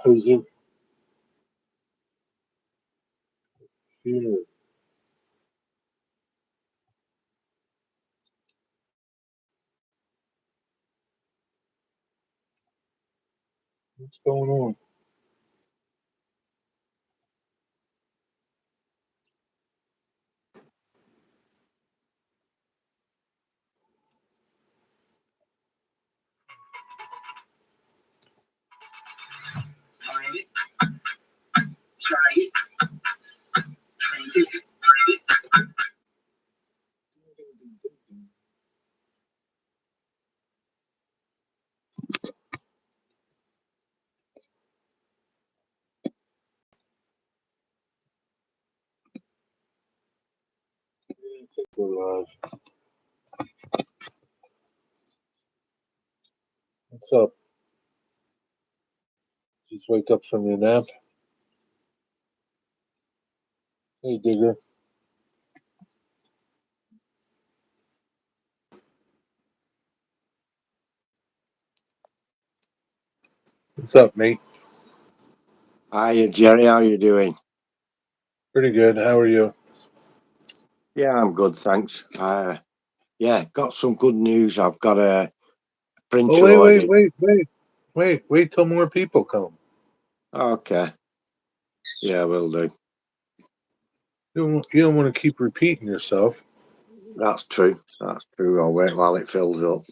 Hoser. Here. What's going on? I think we're live. What's up? Just wake up from your nap. Hey, Digger. What's up, mate? Hi, Jerry. How you doing? Pretty good. How are you? Yeah, I'm good, thanks. Yeah, got some good news. I've got a printer Oh, ordered. wait till more people come. Okay. Yeah, will do. You don't want to keep repeating yourself. That's true. That's true. I'll wait while it fills up.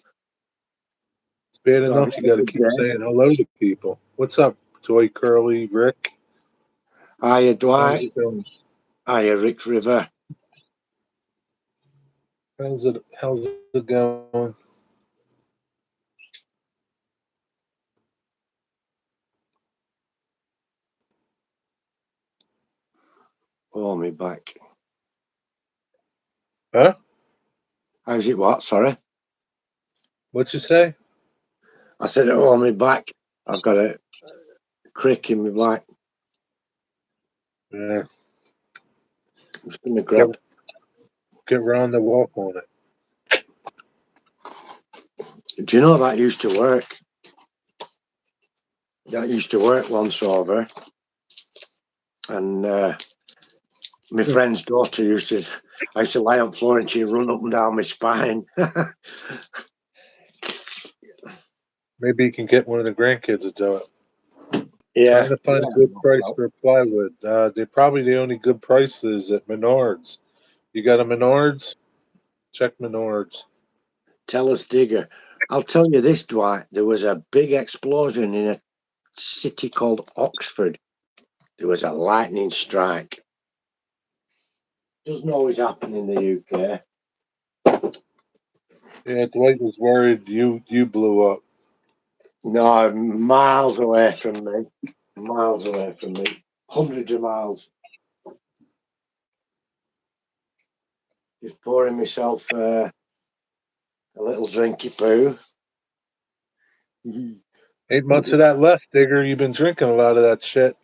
It's bad So I've enough had you a got to good keep day. saying hello to people. What's up, Toy Curly Rick? Hiya, How's Dwight. it going? Hiya, Rick River. How's it going? Oh, me back. Huh? How's it what? Sorry. What'd you say? I said, oh, me back. I've got a crick in my back. Yeah. Just gonna grab. Get round the walk on it. Do you know that used to work? That used to work once over. And my friend's daughter I used to lie on the floor and she'd run up and down my spine. Maybe you can get one of the grandkids to do it. Yeah. Trying to find a good price for plywood. They're probably the only good prices at Menards. You got a Menards? Check Menards. Tell us, Digger. I'll tell you this, Dwight. There was a big explosion in a city called Oxford. There was a lightning strike. Doesn't always happen in the UK. Yeah, Dwight was worried you blew up. No, miles away from me. Miles away from me. Hundreds of miles. Just pouring myself a little drinky poo. Ain't much of that left, Digger. You've been drinking a lot of that shit.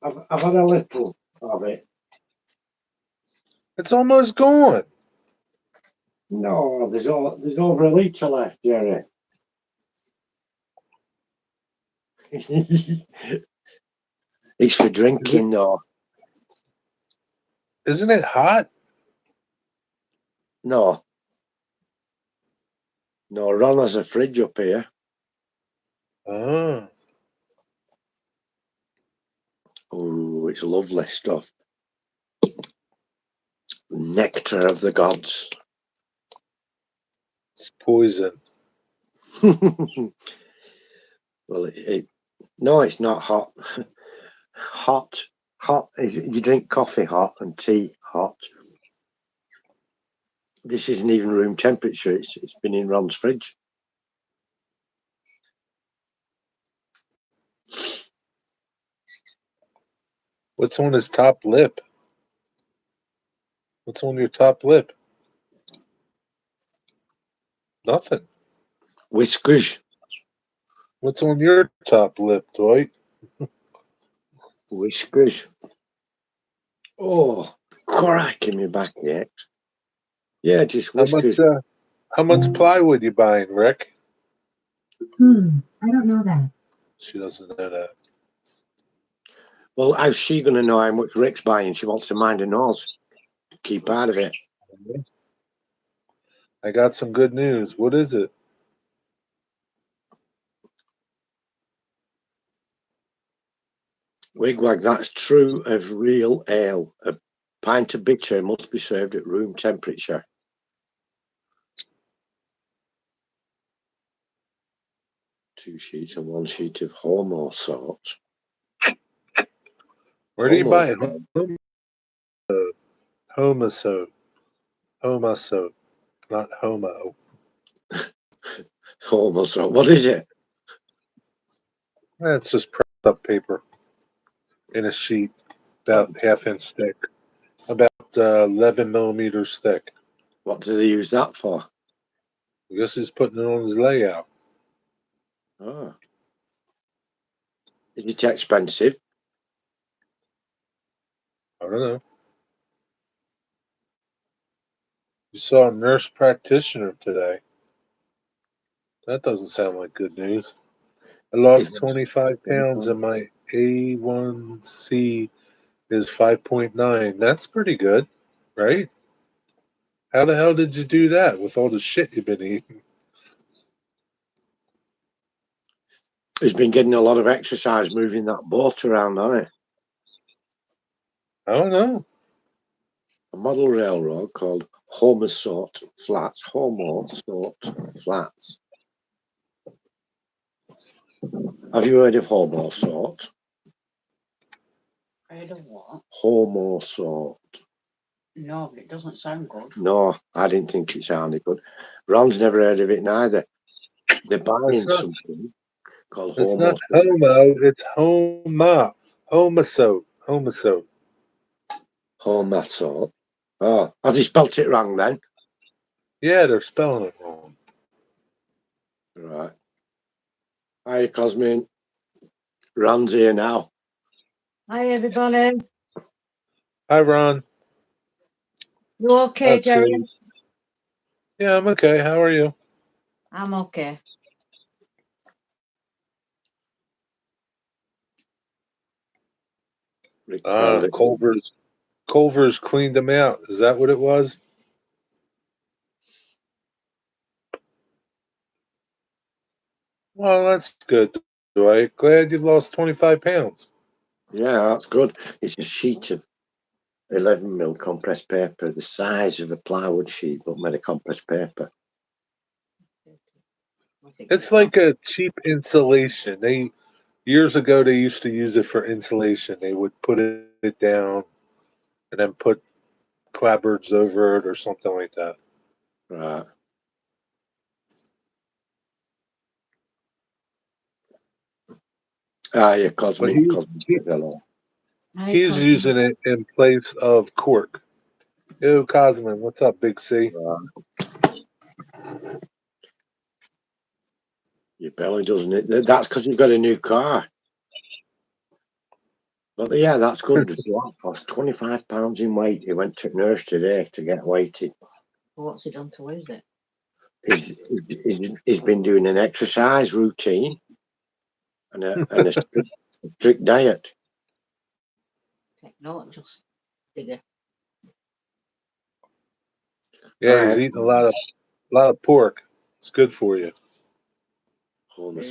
I've had a little of it. It's almost gone. No, there's over a litre left, Jerry. It's for drinking, though. Isn't it hot? No. No, Ron has a fridge up here. Oh. Oh, it's lovely stuff. Nectar of the gods. It's poison. Well, no, it's not hot. Hot is you drink coffee hot and tea hot. This isn't even room temperature. It's been in Ron's fridge. What's on his top lip? What's on your top lip? Nothing. Whiskers. What's on your top lip, Dwight? Whiskers. Oh, cracking me back yet. Yeah, just whiskers. How much plywood you buying, Rick? I don't know that. She doesn't know that. Well, how's she going to know how much Rick's buying? She wants to mind her nose. Keep out of it. I got some good news. What is it? Wigwag, that's true of real ale. A pint of bitter must be served at room temperature. Two sheets and one sheet of homo salt. Where do you buy it? Homo Homoso. Homoso. Not homo. salt. What is it? It's just pressed up paper in a sheet, about half-inch thick, about 11 millimeters thick. What do they use that for? I guess he's putting it on his layout. Oh. Is it expensive? I don't know. You saw a nurse practitioner today. That doesn't sound like good news. I lost 25 pounds and my A1C is 5.9. That's pretty good, right? How the hell did you do that with all the shit you've been eating? He's been getting a lot of exercise moving that boat around, hasn't I don't know. he? A model railroad called Homo Salt Flats. Homo Salt Flats. Have you heard of Homo Salt? Heard of what? Homo Salt. No, but it doesn't sound good. No, I didn't think it sounded good. Ron's never heard of it neither. They're buying It's not, something called it's Homo not Salt. homo, it's homa. Homoso. Homoso. Homo Salt. Oh, has he spelt it wrong then? Yeah, they're spelling it wrong. Right. Hi, Cosmin. Ron's here now. Hi, everybody. Hi, Ron. You okay, Jerry? Yeah, I'm okay. How are you? I'm okay. Rick Felder. Culver's cleaned them out. Is that what it was? Well, that's good, Dwight. Glad you've lost 25 pounds. Yeah, that's good. It's a sheet of 11 mil compressed paper, the size of a plywood sheet, but made of compressed paper. It's like a cheap insulation. Years ago they used to use it for insulation. They would put it down and then put clapboards over it or something like that. Right. Ah, yeah, But Cosmin. he's using it in place of cork. Yo, Cosmin, what's up, Big C? Your belly, doesn't it? That's because you've got a new car. But yeah, that's good. The dog lost 25 pounds in weight. He went to nurse today to get weighted. What's he done to lose it? He's been doing an exercise routine and a strict diet. Take note, just digger. Yeah, he's eating a lot of pork. It's good for you. Homo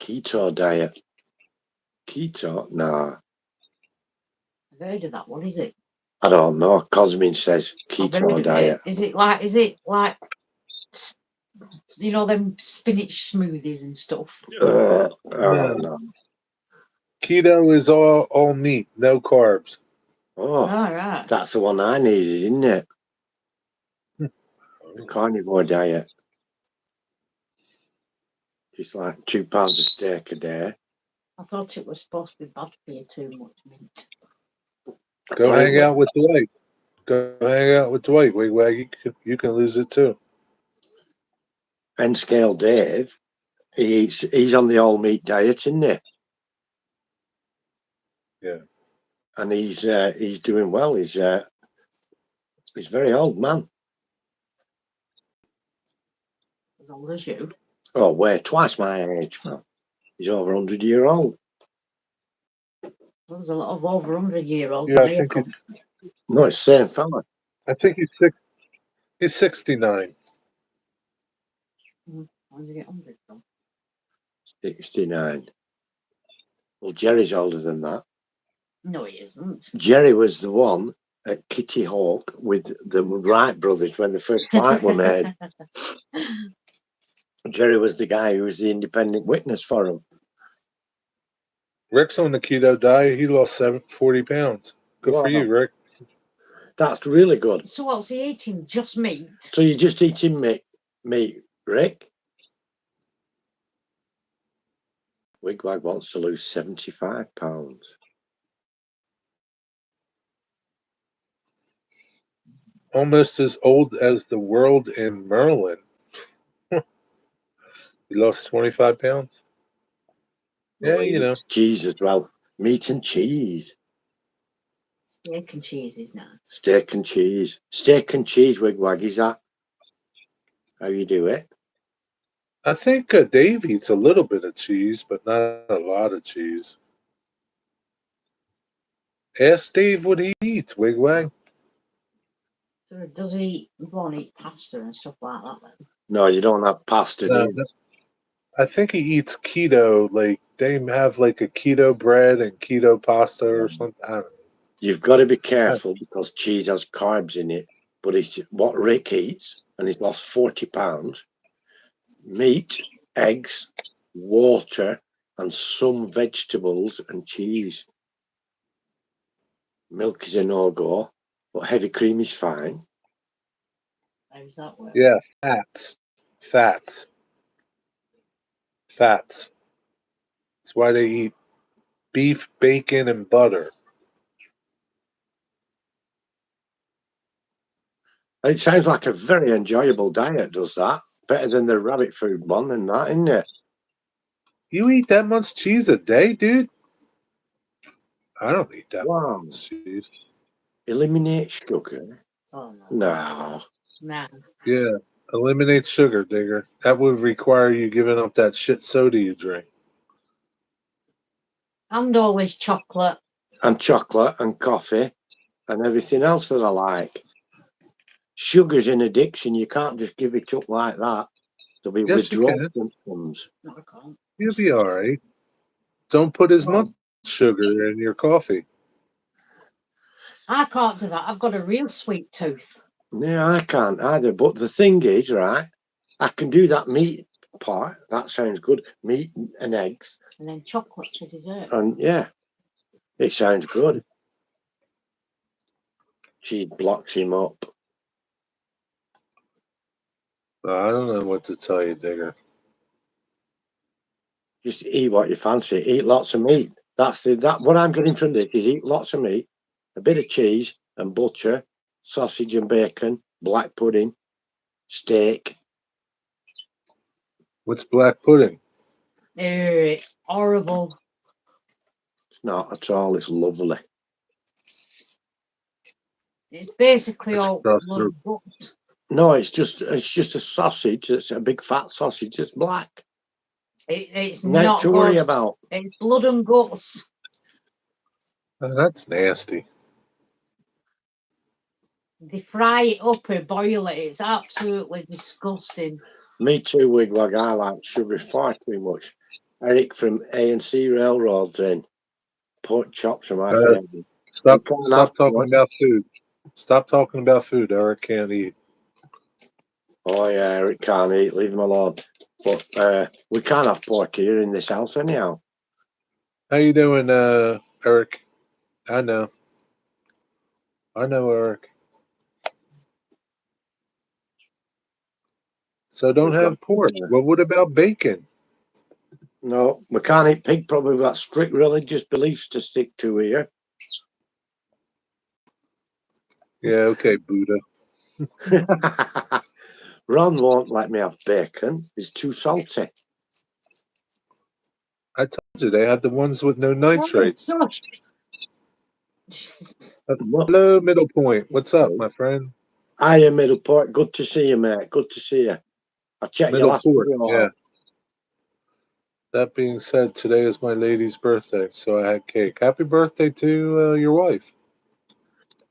Keto diet. Keto? Nah. I've heard of that. What is it? I don't know. Cosmin says I've heard keto of diet. it. Is it like them spinach smoothies and stuff? No. Keto is all meat, no carbs. Oh, right. that's the one I needed, isn't it? The carnivore diet. Just like 2 pounds of steak a day. I thought it was supposed to be bad for you, too much meat. Go hang out with Dwight. Go hang out with Dwight. Wigwag, you can lose it too. N Scale Dave, he's on the all meat diet, isn't he? Yeah. And he's doing well. He's very old man. As old as you? Oh, we're twice my age, man. He's over 100 years old. There's a lot of over 100-year-olds. Yeah, I think No, it's same fella. he's 69. Where did you get 100 from? 69. Well, Jerry's older than that. No, he isn't. Jerry was the one at Kitty Hawk with the Wright brothers when the first fight were made. Jerry was the guy who was the independent witness for him. Rick's on the keto diet. He lost 40 pounds. Good for Wow. you, Rick. That's really good. So what's he eating? Just meat? So you're just eating meat, Rick? Wigwag wants to lose 75 pounds. Almost as old as the world in Merlin. He lost 25 pounds. Yeah, Well, he you know. eats cheese as well. Meat and cheese. Steak and cheese is nice. Steak and cheese. Steak and cheese, Wigwag. Is that how you do it? I think Dave eats a little bit of cheese, but not a lot of cheese. Ask Dave what he eats, Wigwag. So does he go and eat pasta and stuff like that then? No, you don't have pasta, do you? I think he eats keto. Like they have like a keto bread and keto pasta or something. I don't know. You've got to be careful because cheese has carbs in it. But it's what Rick eats, and he's lost 40 pounds. Meat, eggs, water, and some vegetables and cheese. Milk is a no-go, but heavy cream is fine. How's that work? Yeah, fats. That's why they eat beef, bacon, and butter. It sounds like a very enjoyable diet, does that? Better than the rabbit food one and that, isn't it? You eat that much cheese a day, dude? I don't eat that Wow. much cheese. Oh Eliminate sugar? no. No. Nah. Yeah, eliminate sugar, Digger. That would require you giving up that shit soda you drink. And all this chocolate. And chocolate and coffee and everything else that I like. Sugar's an addiction. You can't just give it up like that. There'll be Yes, you withdrawal can. symptoms. No, I can't. You'll be all right. Don't put as much sugar in your coffee. I can't do that. I've got a real sweet tooth. Yeah, I can't either. But the thing is, right, I can do that meat part. That sounds good. Meat and eggs. And then chocolate for dessert. And yeah, it sounds good. She blocks him up. I don't know what to tell you, Digger. Just eat what you fancy. Eat lots of meat. That's what I'm getting from this is eat lots of meat, a bit of cheese and butter, sausage and bacon, black pudding, steak. What's black pudding? It's horrible. It's not at all. It's lovely. It's basically It's all gross. blood and guts. No, it's just a sausage. It's a big fat sausage. It's black. It's Nothing not to worry good. about. It's blood and guts. That's nasty. They fry it up or boil it. It's absolutely disgusting. Me too, Wigwag. I like sugar far too much. Eric from A&C Railroads in. Pork chops are my favourite. Stop can't have talking pork. about food. Stop talking about food. Eric can't eat. Oh yeah, Eric can't eat. Leave him alone. But we can't have pork here in this house anyhow. How you doing, Eric? I know, Eric. So don't have pork. Well, what about bacon? No, we can't eat pig. Probably got strict religious beliefs to stick to here. Yeah, okay, Buddha. Ron won't let me have bacon. It's too salty. I told you they had the ones with no nitrates. Oh, gosh. Hello, Middle Point. What's up, my friend? Hiya, Middle Port. Good to see you, mate. Good to see you. I checked your Middle last Port. video Yeah. out. That being said, today is my lady's birthday, so I had cake. Happy birthday to your wife.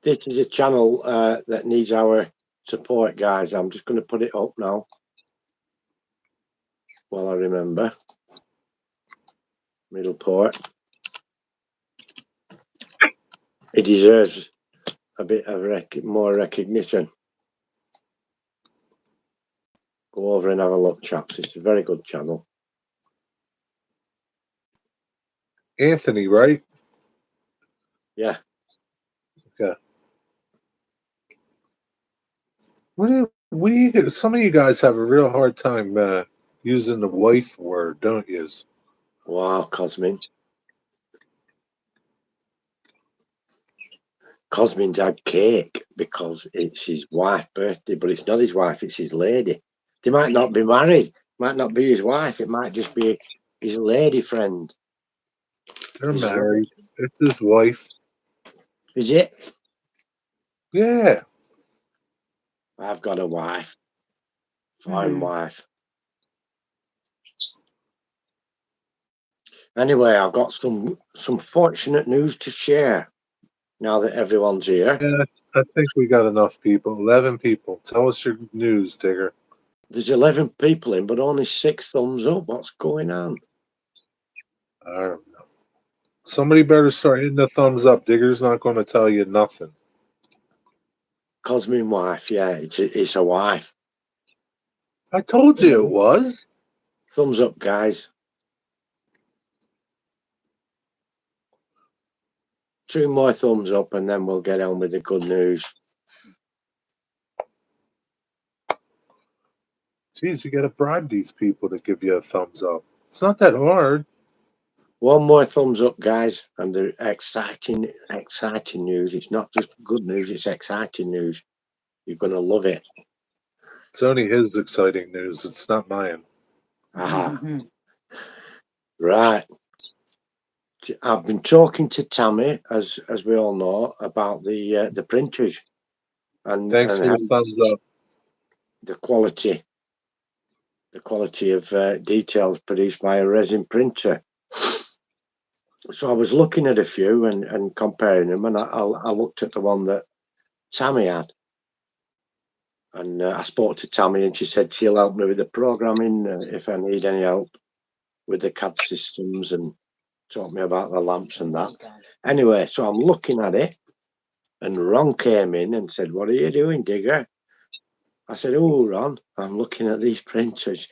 This is a channel that needs our support, guys. I'm just going to put it up now while I remember. Middleport. It deserves a bit of more recognition. Go over and have a look, chaps. It's a very good channel. Anthony, right? Yeah. Okay. Some of you guys have a real hard time using the wife word, don't you? Wow, Cosmin. Cosmin's had cake because it's his wife's birthday, but it's not his wife, it's his lady. They might not be married, might not be his wife, it might just be his lady friend. They're married. It's his wife. Is it? Yeah. I've got a wife. Fine wife. Anyway, I've got some fortunate news to share now that everyone's here. Yeah, I think we got enough people. 11 people. Tell us your news, Digger. There's 11 people in, but only 6 thumbs up. What's going on? I don't know. Somebody better start hitting the thumbs up. Digger's not going to tell you nothing. Cosmin wife, yeah, it's a wife. I told you it was. Thumbs up, guys. 2 more thumbs up, and then we'll get on with the good news. Geez, you got to bribe these people to give you a thumbs up. It's not that hard. 1 more thumbs up, guys, and the exciting news. It's not just good news, it's exciting news. You're going to love it. It's only his exciting news. It's not mine. Aha. Right. I've been talking to Tammy, as we all know, about the printers and Thanks for the thumbs up. the quality of details produced by a resin printer. So I was looking at a few and comparing them, and I looked at the one that Tammy had, and I spoke to Tammy, and she said she'll help me with the programming if I need any help with the CAD systems, and talk me about the lamps and that. Anyway, so I'm looking at it, and Ron came in and said, "What are you doing, Digger?" I said, "Oh, Ron, I'm looking at these printers,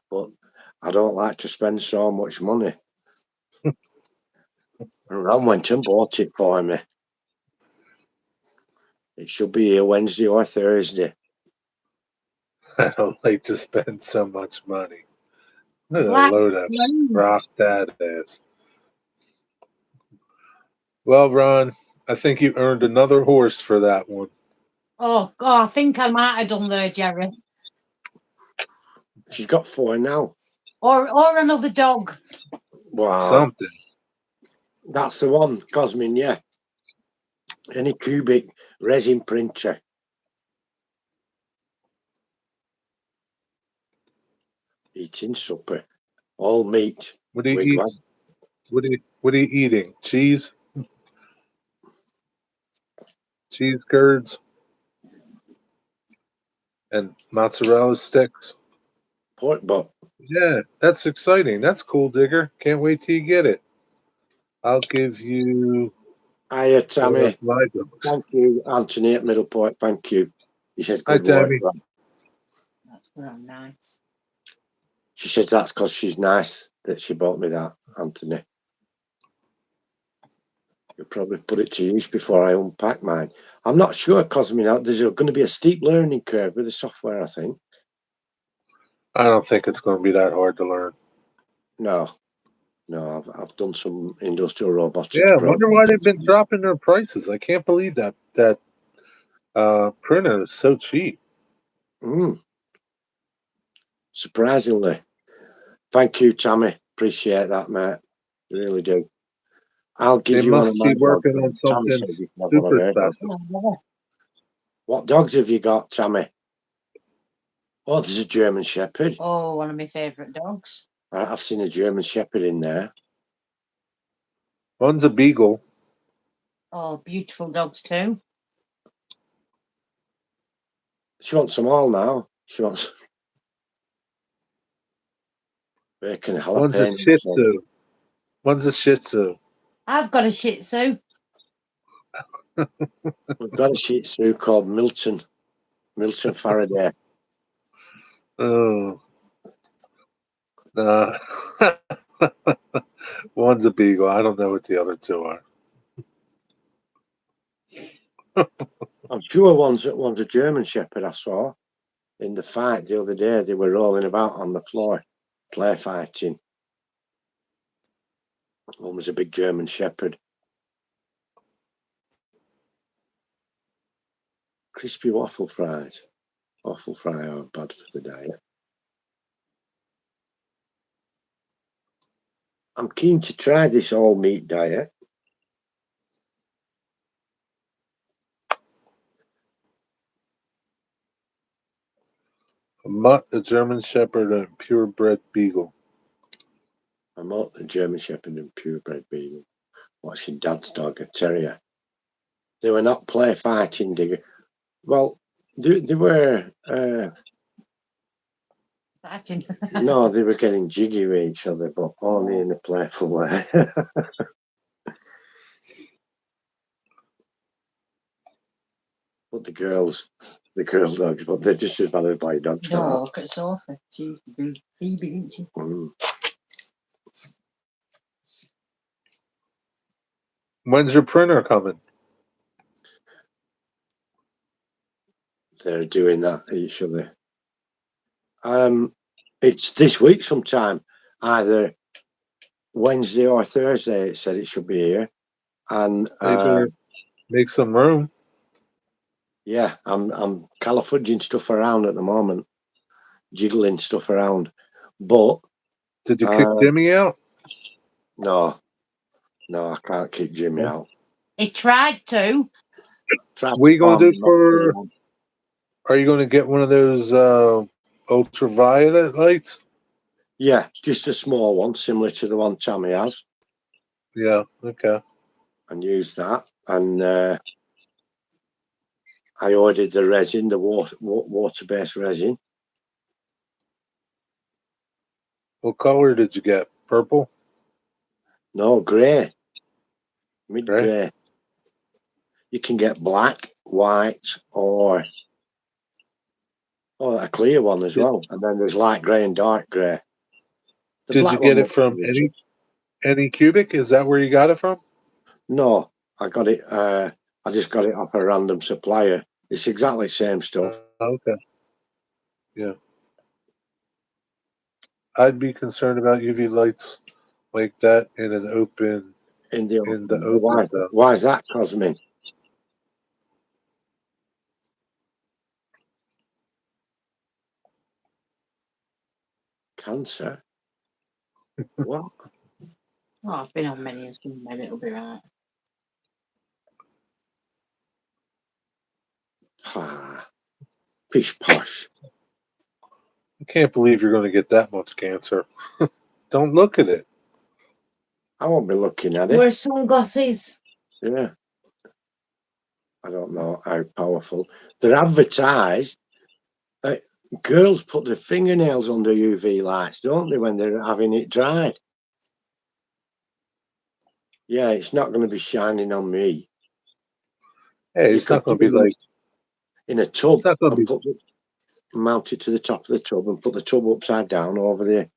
but I don't like to spend so much money." And Ron went and bought it for me. It should be here Wednesday or Thursday. I don't like to spend so much money. What a load of rock that is. Well, Ron, I think you earned another horse for that one. Oh, God, I think I might have done there, Jerry. She's got 4 now. Or another dog. Wow. Something. That's the one, Cosmin, yeah. Any cubic resin printer. Eating supper. All meat. What do you eat? What are you eating? Cheese? Cheese curds? And mozzarella sticks? Pork butt. Yeah, that's exciting. That's cool, Digger. Can't wait till you get it. I'll give you Hiya, Tammy. my books. Thank you, Anthony at Middleport. Thank you. He says, Hi, good work. Tammy. Ron. That's very nice. She says that's because she's nice that she bought me that, Anthony. You'll probably put it to use before I unpack mine. I'm not sure, Cosmin. There's going to be a steep learning curve with the software, I think. I don't think it's going to be that hard to learn. No, I've done some industrial robotics. Yeah, I wonder why they've been dropping their prices. I can't believe that printer is so cheap. Surprisingly. Thank you, Tammy. Appreciate that, mate. Really do. I'll give They you one must of my be working dogs. on something super special. What dogs have you got, Tammy? Oh, there's a German Shepherd. Oh, one of my favourite dogs. I've seen a German Shepherd in there. One's a beagle. Oh, beautiful dogs too. She wants them all now. She wants bacon One's a jalapeno. Shih Tzu. One's a Shih Tzu. I've got a Shih Tzu. We've got a Shih Tzu called Milton Faraday. Oh. One's a beagle. I don't know what the other two are. I'm sure one's a German Shepherd I saw in the fight the other day. They were rolling about on the floor, play fighting. One was a big German Shepherd. Crispy waffle fries. Waffle fry are bad for the diet. I'm keen to try this all meat diet. A mutt, a German Shepherd, and a purebred beagle. A mutt, a German Shepherd, and purebred beagle. What's your dad's dog? A terrier. They were not play fighting, digger. Well, they were. Fighting. No, they were getting jiggy with each other, but only in a playful way. But the girl dogs, but they're just as bad as boy dogs. No, look at Sophie. She used to be Phoebe, didn't she? When's your printer coming? They're doing that each other. It's this week sometime, either Wednesday or Thursday. It said it should be here, and You better make some room. yeah, I'm califudging stuff around at the moment, jiggling stuff around. But Did you kick Jimmy out? no, I can't kick Jimmy out. He tried to. What are you going to do for? Are you going to get one of those ultraviolet lights? Yeah, just a small one, similar to the one Tommy has. Yeah. Okay. And use that. And I ordered the resin, the water-based resin. What color did you get? Purple? No, grey. Mid-grey. You can get black, white, or a clear one as well. And then there's light grey and dark grey. Did you get it from any Cubic? Is that where you got it from? No, I got it. I just got it off a random supplier. It's exactly the same stuff. Okay. Yeah. I'd be concerned about UV lights like that in an open. In the open. Why is that, Cosmin? Cancer? What? Oh, I've been on many and some men, it'll be right. Pish posh. I can't believe you're going to get that much cancer. Don't look at it. I won't be looking at it. Wear sunglasses. Yeah. I don't know how powerful. They're advertised. Girls put their fingernails under UV lights, don't they, when they're having it dried? Yeah, it's not going to be shining on me. Hey, it's not going to be like in a tub. It's not going to be. Mount it to the top of the tub and put the tub upside down over there.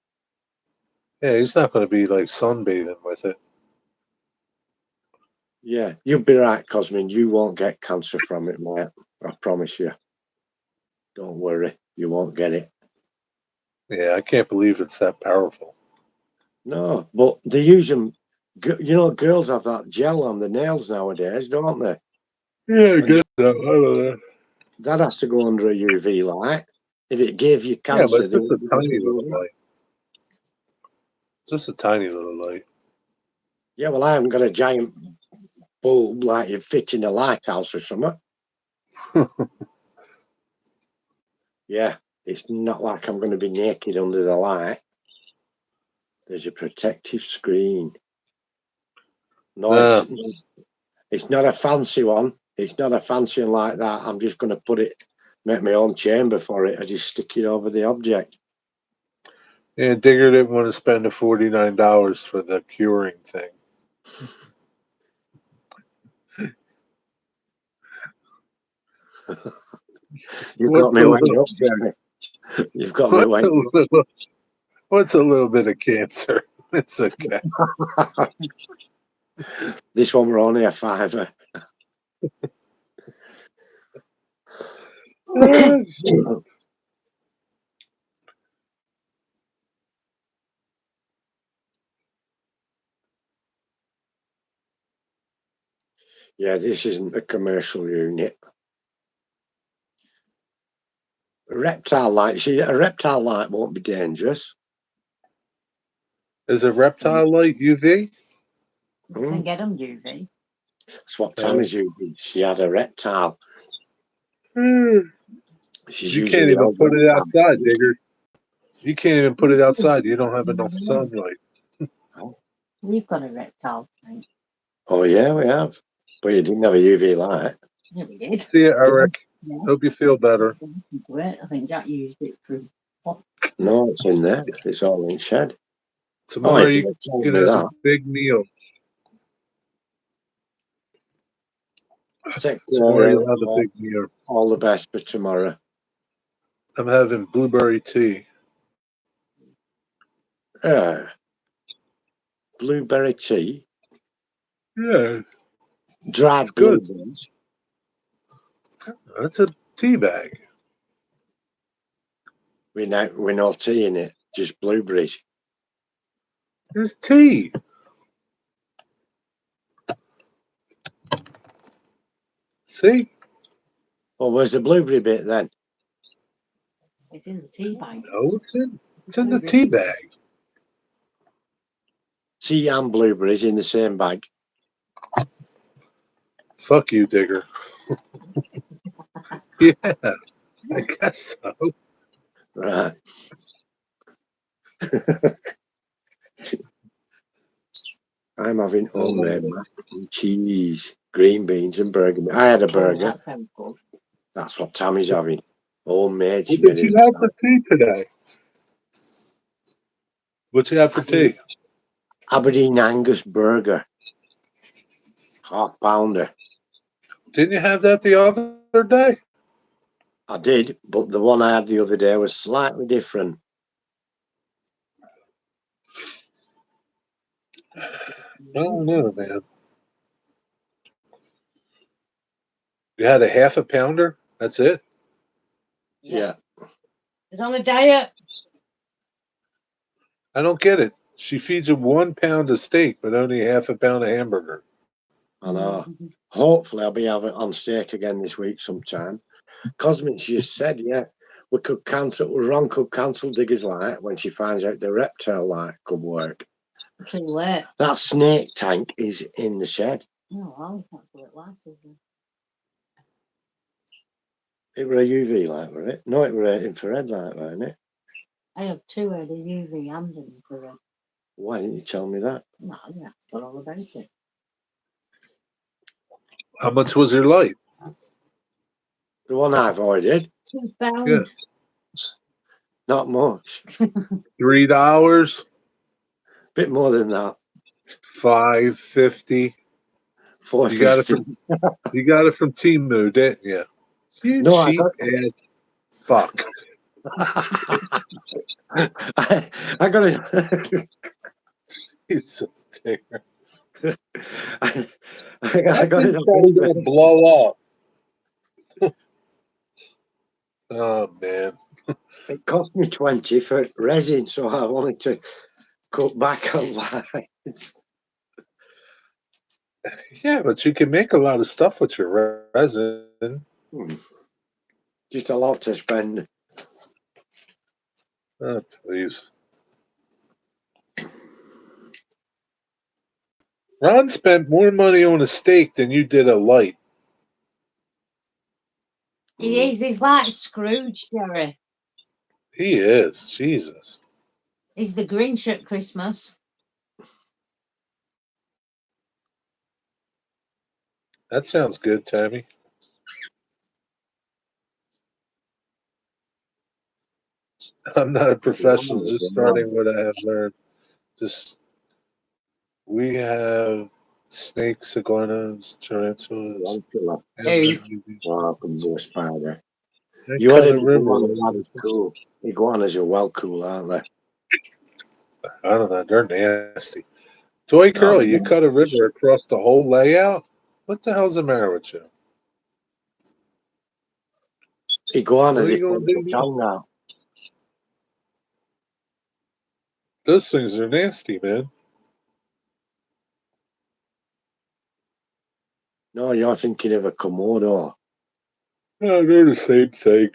Yeah, it's not going to be like sunbathing with it. Yeah, you'll be right, Cosmin. You won't get cancer from it, mate. I promise you. Don't worry, you won't get it. Yeah, I can't believe it's that powerful. No, but they use them. You know, girls have that gel on the nails nowadays, don't they? Yeah, I guess so. I don't know. That has to go under a UV light. If it gave you cancer, yeah, but it's just a tiny little light. Just a tiny little light. Yeah, well, I haven't got a giant bulb like you fit in a lighthouse or something. Yeah, it's not like I'm going to be naked under the light. There's a protective screen. No, No. it's not a fancy one. It's not a fancy one like that. I'm just going to make my own chamber for it. I just stick it over the object. Yeah, Digger didn't want to spend the $49 for the curing thing. You've What's got me a way little- up, Jeremy. You've got me way up. What's a little bit of cancer? It's okay. This one were only a $5. Yeah, this isn't a commercial unit. A reptile light. See, a reptile light won't be dangerous. Is a reptile light UV? You can get them UV. That's what Tammy's using. She had a reptile. She's You using can't the even old put it reptile. outside, Digger. You can't even put it outside. You don't have enough sunlight. We've got a reptile tank. Oh, yeah, we have. But you didn't have a UV light. Yeah, we did. See you, Eric. Yeah. Hope you feel better. Great. I think Jack used it for his pot. No, it's in there. It's all in shed. Tomorrow if you you're telling can me have that. a big meal. Take Tomorrow you'll have a big meal. all the best for tomorrow. I'm having blueberry tea. Blueberry tea, Yeah, dried it's good. blueberries. That's a tea bag. With no tea in it, just blueberries. It's tea. See? Well, where's the blueberry bit then? It's in the tea bag. No, it's in the tea bag. Tea and blueberries in the same bag. Fuck you, Digger. Yeah, I guess so. Right. I'm having homemade mac and cheese, green beans and burger. I had a Oh, burger. that sounds good. That's what Tammy's having. Homemade. What She made did you it. have for tea today? What you have for tea? Aberdeen Angus burger. Half pounder. Didn't you have that the other day? I did, but the one I had the other day was slightly different. I don't know, man. You had a half a pounder? That's it? Yeah. It's on a diet. I don't get it. She feeds him 1 pound of steak, but only half a pound of hamburger. I know. Hopefully, I'll be having on steak again this week sometime. Cosmic just said, yeah, Ron could cancel Digger's light when she finds out the reptile light could work. Too late. That snake tank is in the shed. Oh, well, that's what it light is. Then. It were a UV light, were it? No, it were an infrared light, wasn't it? I have two head, a UV and an infrared. Why didn't you tell me that? No, yeah, got all about it. How much was your light? The one I've ordered, £2. Yeah. not much. $3, Bit more than that. $5.50. You got it from you got it from Temu, didn't you? You No, I cheap ass fuck. I got it. Jesus, Digger. I got it. Probably gonna blow up. Oh man. It cost me 20 for resin, so I wanted to cut back on lights. Yeah, but you can make a lot of stuff with your resin. Just a lot to spend. Oh, please. Ron spent more money on a steak than you did a light. He is. He's like Scrooge, Jerry. He is. Jesus. He's the Grinch at Christmas. That sounds good, Tammy. I'm not a professional, just starting what I have learned. Just we have snakes, iguanas, tarantulas. Hey. Welcome to a spider. And You had cut an a river. iguana, that is cool. Iguanas are well cool, aren't they? I don't know. They're nasty. Toy No, Curly, they're you not. cut a river across the whole layout? What the hell's the matter with you? Iguana, What are they you going cut to the do now? tongue out. Those things are nasty, man. No, you're thinking of a Komodo. No, they're the same thing.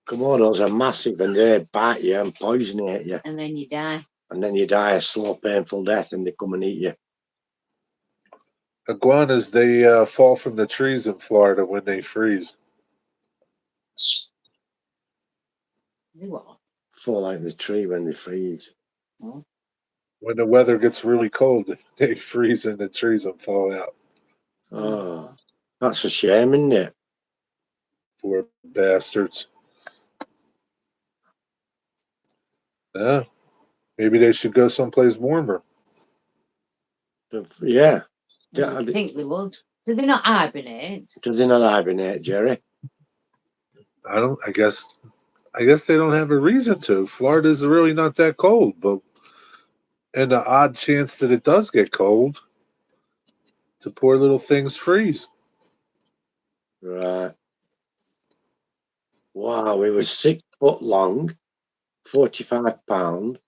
Komodos are massive and they bite you and poisonate you. And then you die. And then you die a slow, painful death and they come and eat you. Iguanas, they fall from the trees in Florida when they freeze. They what? Fall like the tree when they freeze. Oh. When the weather gets really cold, they freeze in the trees and fall out. Oh, that's a shame, isn't it? Poor bastards. Yeah. Maybe they should go someplace warmer. Yeah. I think they would. Do they not hibernate? Do they not hibernate, Jerry? I guess they don't have a reason to. Florida's really not that cold, but and the odd chance that it does get cold, the poor little things freeze. Right. Wow, he was 6 foot long, 45 pound.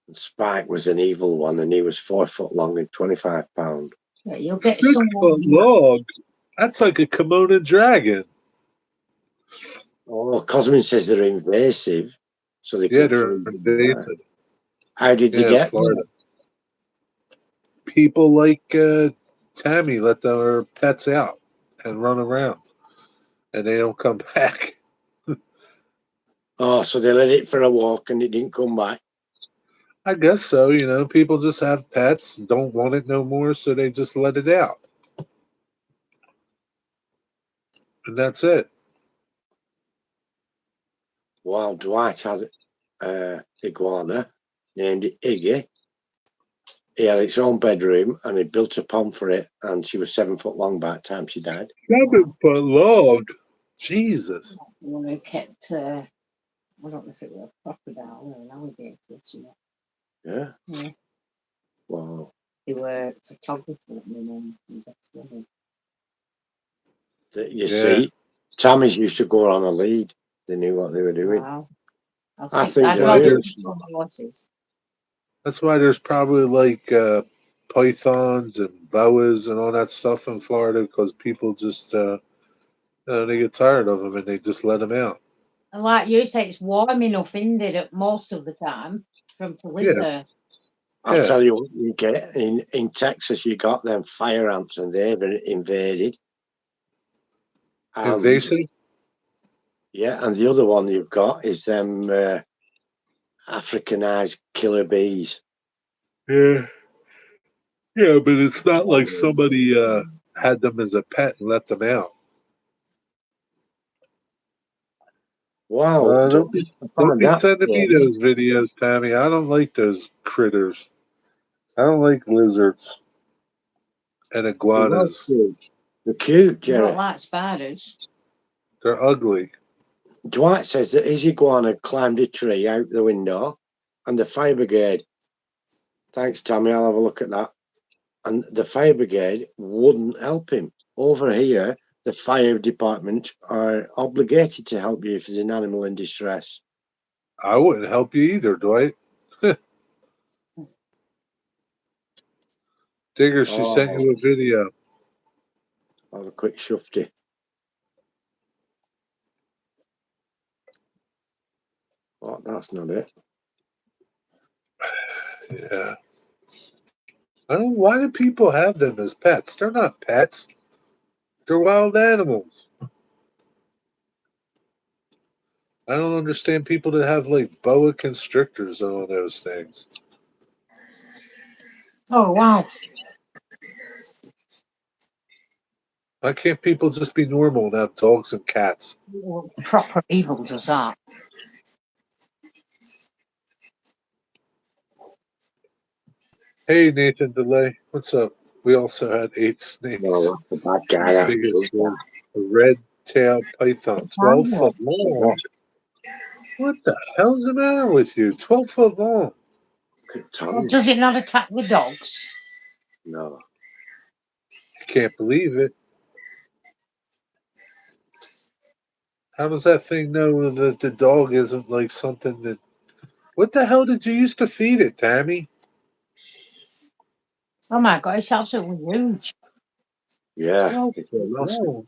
And Spike was an evil one, and he was 4 foot long and 25 pound. Yeah, you'll get 6 someone. foot long. That's like a kimono dragon. Oh, Cosmin says they're invasive, so they Yeah, can they're freeze you to death. invasive. How did they Yeah, get Florida. there? People like Tammy let their pets out and run around, and they don't come back. Oh, so they let it for a walk and it didn't come back. I guess so. You know, people just have pets, don't want it no more, so they just let it out, and that's it. Well, Dwight had iguana named Iggy. He had its own bedroom and he built a pond for it, and she was 7 foot long by the time she died. 7 foot long. Jesus. When they kept, I don't know if it was a crocodile or an alligator or something. Yeah. Yeah. Wow. They were photographers at my mum. You see, Tammy's used to go on a lead. They knew what they were doing. Wow. I think I'd they're rather really stick smart. to horses. That's why there's probably like pythons and boas and all that stuff in Florida because people just they get tired of them and they just let them out. And like you say, it's warm enough in it at most of the time for them to live Yeah. there. I'll Yeah. tell you what you get in Texas. You got them fire ants, and they've been invaded. And, Invasive? yeah, and the other one you've got is them Africanized killer bees. Yeah. Yeah, but it's not like somebody had them as a pet and let them out. Wow, Don't be sending me those videos, Tammy. I don't like those critters. I don't like lizards and iguanas. They're cute, You don't Jerry. like spiders. They're ugly. Dwight says that his iguana climbed a tree out the window, and the fire brigade. Thanks, Tammy. I'll have a look at that. And the fire brigade wouldn't help him. Over here, the fire department are obligated to help you if there's an animal in distress. I wouldn't help you either, Dwight. Digger, she sent you a video. I'll have a quick shufty. Oh, that's not it. Yeah. I don't. Why do people have them as pets? They're not pets. They're wild animals. I don't understand people that have like boa constrictors on those things. Oh wow. Why can't people just be normal and have dogs and cats? Proper evil does that. Hey, Nathan DeLay, what's up? We also had 8 snakes. No, that's a bad guy. That's Biggest good. one, a red-tailed python, 12 foot long. What the hell's the matter with you? 12 foot long. Well, does it not attack the dogs? No. I can't believe it. How does that thing know that the dog isn't like something that. What the hell did you used to feed it, Tammy? Oh my god, it's absolutely huge. Yeah. 12 It's foot massive. long.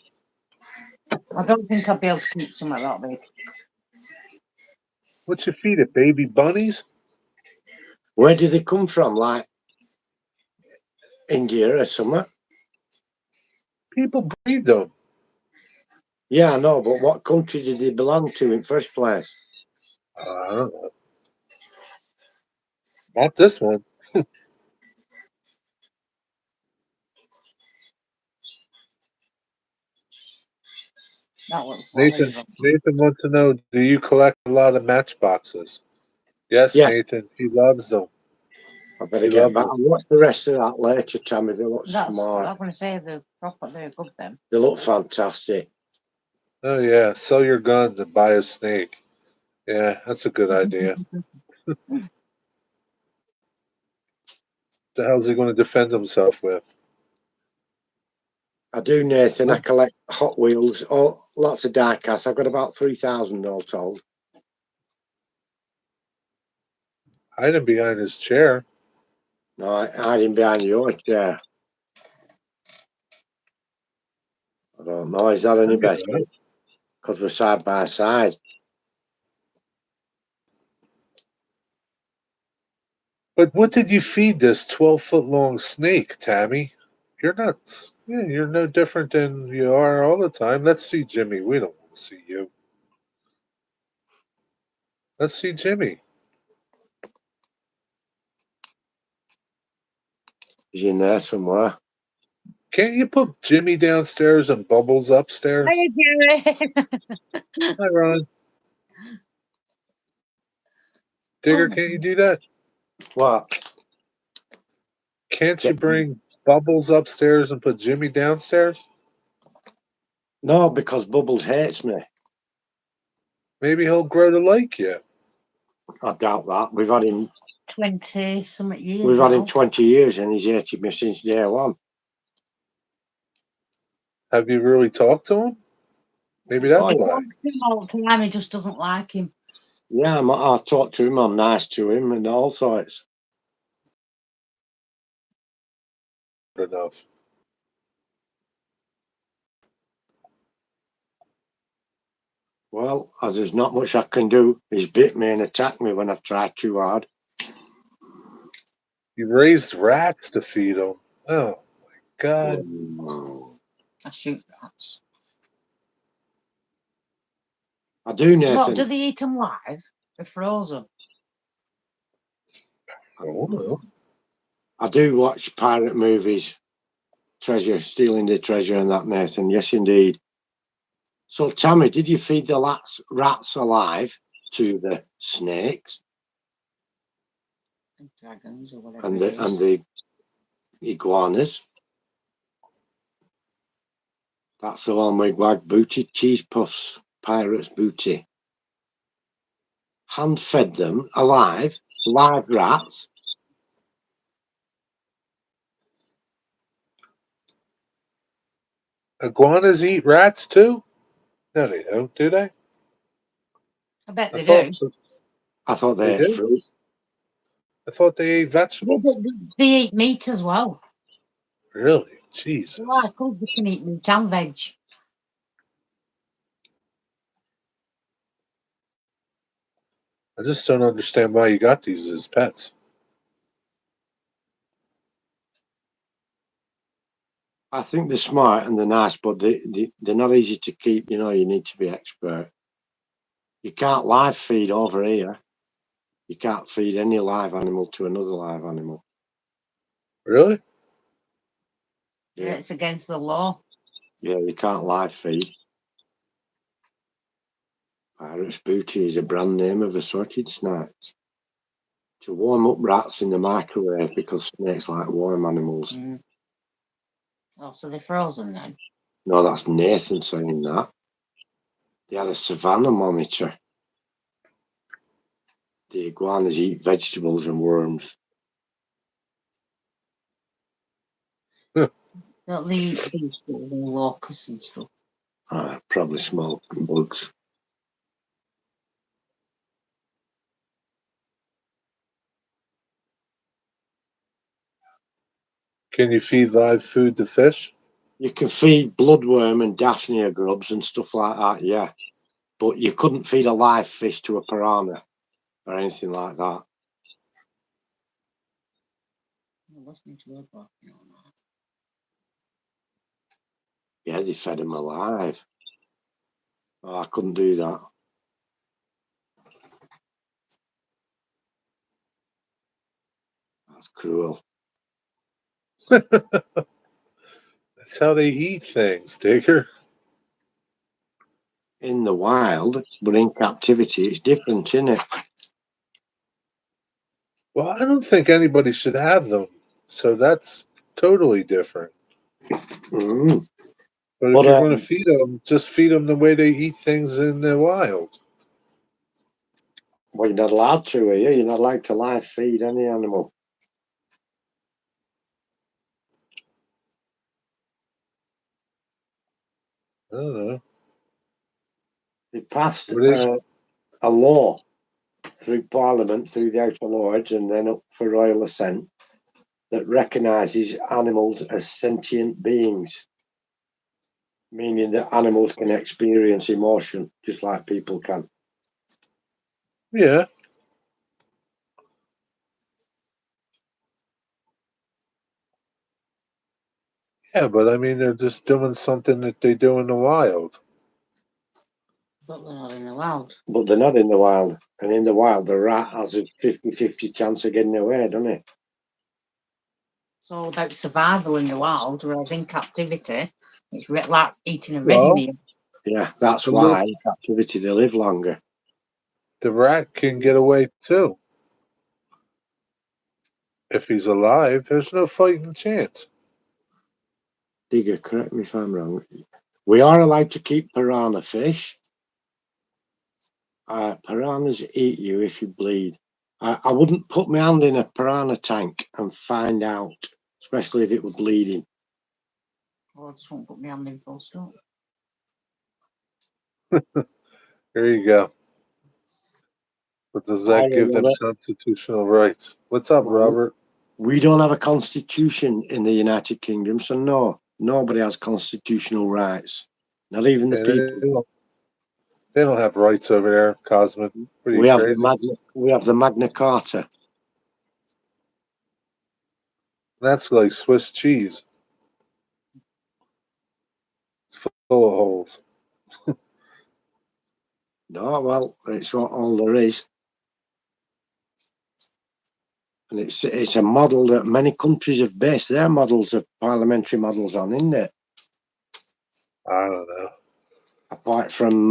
I don't think I'd be able to keep something like that big. What you feed it? Baby bunnies? Where do they come from? Like India or somewhere? People breed them. Yeah, I know, but what country did they belong to in first place? I don't know. Not this one. That looks Nathan wants to know, do you collect a lot of matchboxes? Yes, Yes. Nathan. He loves them. I better He get loves back. them. I'll watch the rest of that later, Tammy. They look That's smart. I'm gonna say they're good then. They look fantastic. Oh, yeah. Sell your gun to buy a snake. Yeah, that's a good idea. The hell's he going to defend himself with? I do, Nathan. I collect Hot Wheels, lots of die-casts. I've got about 3,000 all told. Hiding behind his chair. No, hiding behind your chair. I don't know. Is that any better? Because we're side by side. But what did you feed this 12-foot long snake, Tammy? You're not. Yeah, you're no different than you are all the time. Let's see Jimmy. We don't want to see you. Let's see Jimmy. He's in there somewhere. Can't you put Jimmy downstairs and Bubbles upstairs? Hey, Jerry. Hi, Ron. Digger, can't you do that? What? Can't you bring Bubbles upstairs and put Jimmy downstairs? No, because Bubbles hates me. Maybe he'll grow to like you. I doubt that. We've had him 20 something years. We've had him 20 years and he's hated me since day one. Have you really talked to him? Maybe that's why. All the time, he just doesn't like him. Yeah, I talk to him. I'm nice to him and all sorts. Enough. Well, as there's not much I can do, he's bit me and attacked me when I tried too hard. You raised rats to feed them. Oh my God. I shoot rats. I do, Nathan. What, do they eat them live? They're frozen. I don't know. I do watch pirate movies, stealing the treasure and that, Nathan. Yes, indeed. So, Tammy, did you feed the rats alive to the snakes Dragons or whatever and it is. the iguanas? That's the one with Wag Booty Cheese Puffs, Pirate's Booty. Hand fed them alive, live rats. Iguanas eat rats too? No, they don't, do they? I bet they thought do. I thought They they ate do? fruit. I thought they ate vegetables. They eat meat as well. Really? Jesus. Well, of course they can eat meat and veg. I just don't understand why you got these as pets. I think they're smart and they're nice, but they're not easy to keep. You know, you need to be expert. You can't live feed over here. You can't feed any live animal to another live animal. Really? Yeah, it's against the law. Yeah, you can't live feed. Pirate's Booty is a brand name of assorted snacks. To warm up rats in the microwave because snakes like warm animals. Mm. Oh, so they're frozen then? No, that's Nathan saying that. They had a savannah monitor. The iguanas eat vegetables and worms. Don't they eat these little locusts and stuff? Probably small bugs. Can you feed live food to fish? You can feed bloodworm and daphnia grubs and stuff like that, yeah. But you couldn't feed a live fish to a piranha or anything like that. I'm listening to her barking on that. Yeah, they fed them alive. Oh, I couldn't do that. That's cruel. That's how they eat things, Digger. In the wild, but in captivity, it's different, isn't it? Well, I don't think anybody should have them. So that's totally different. Mm. But if But you're going to feed them, just feed them the way they eat things in the wild. well, you're not allowed to, are you? You're not allowed to live feed any animal. I don't know. They passed What is- a law through Parliament, through the House of Lords, and then up for royal assent that recognises animals as sentient beings, meaning that animals can experience emotion just like people can. Yeah. Yeah, but I mean, they're just doing something that they do in the wild. But they're not in the wild. But they're not in the wild. And in the wild, the rat has a 50-50 chance of getting away, doesn't it? It's all about survival in the wild, whereas in captivity, it's like eating a ready Well, meal. Yeah, that's the, why in captivity they live longer. the rat can get away too. If he's alive, there's no fighting chance. Digger, correct me if I'm wrong. We are allowed to keep piranha fish. Piranhas eat you if you bleed. I wouldn't put my hand in a piranha tank and find out, especially if it was bleeding. Well, I just won't put my hand in full stop. There you go. But does I that give don't them know. constitutional rights? What's up, Well, Robert? we don't have a constitution in the United Kingdom, so no, nobody has constitutional rights. Not even the Yeah, people. they don't have rights over there, Cosmin. What are you We have crazy? the Magna Carta. That's like Swiss cheese. It's full of holes. No, well, it's what all there is. And it's a model that many countries have based their models of parliamentary models on, isn't it? I don't know. Apart from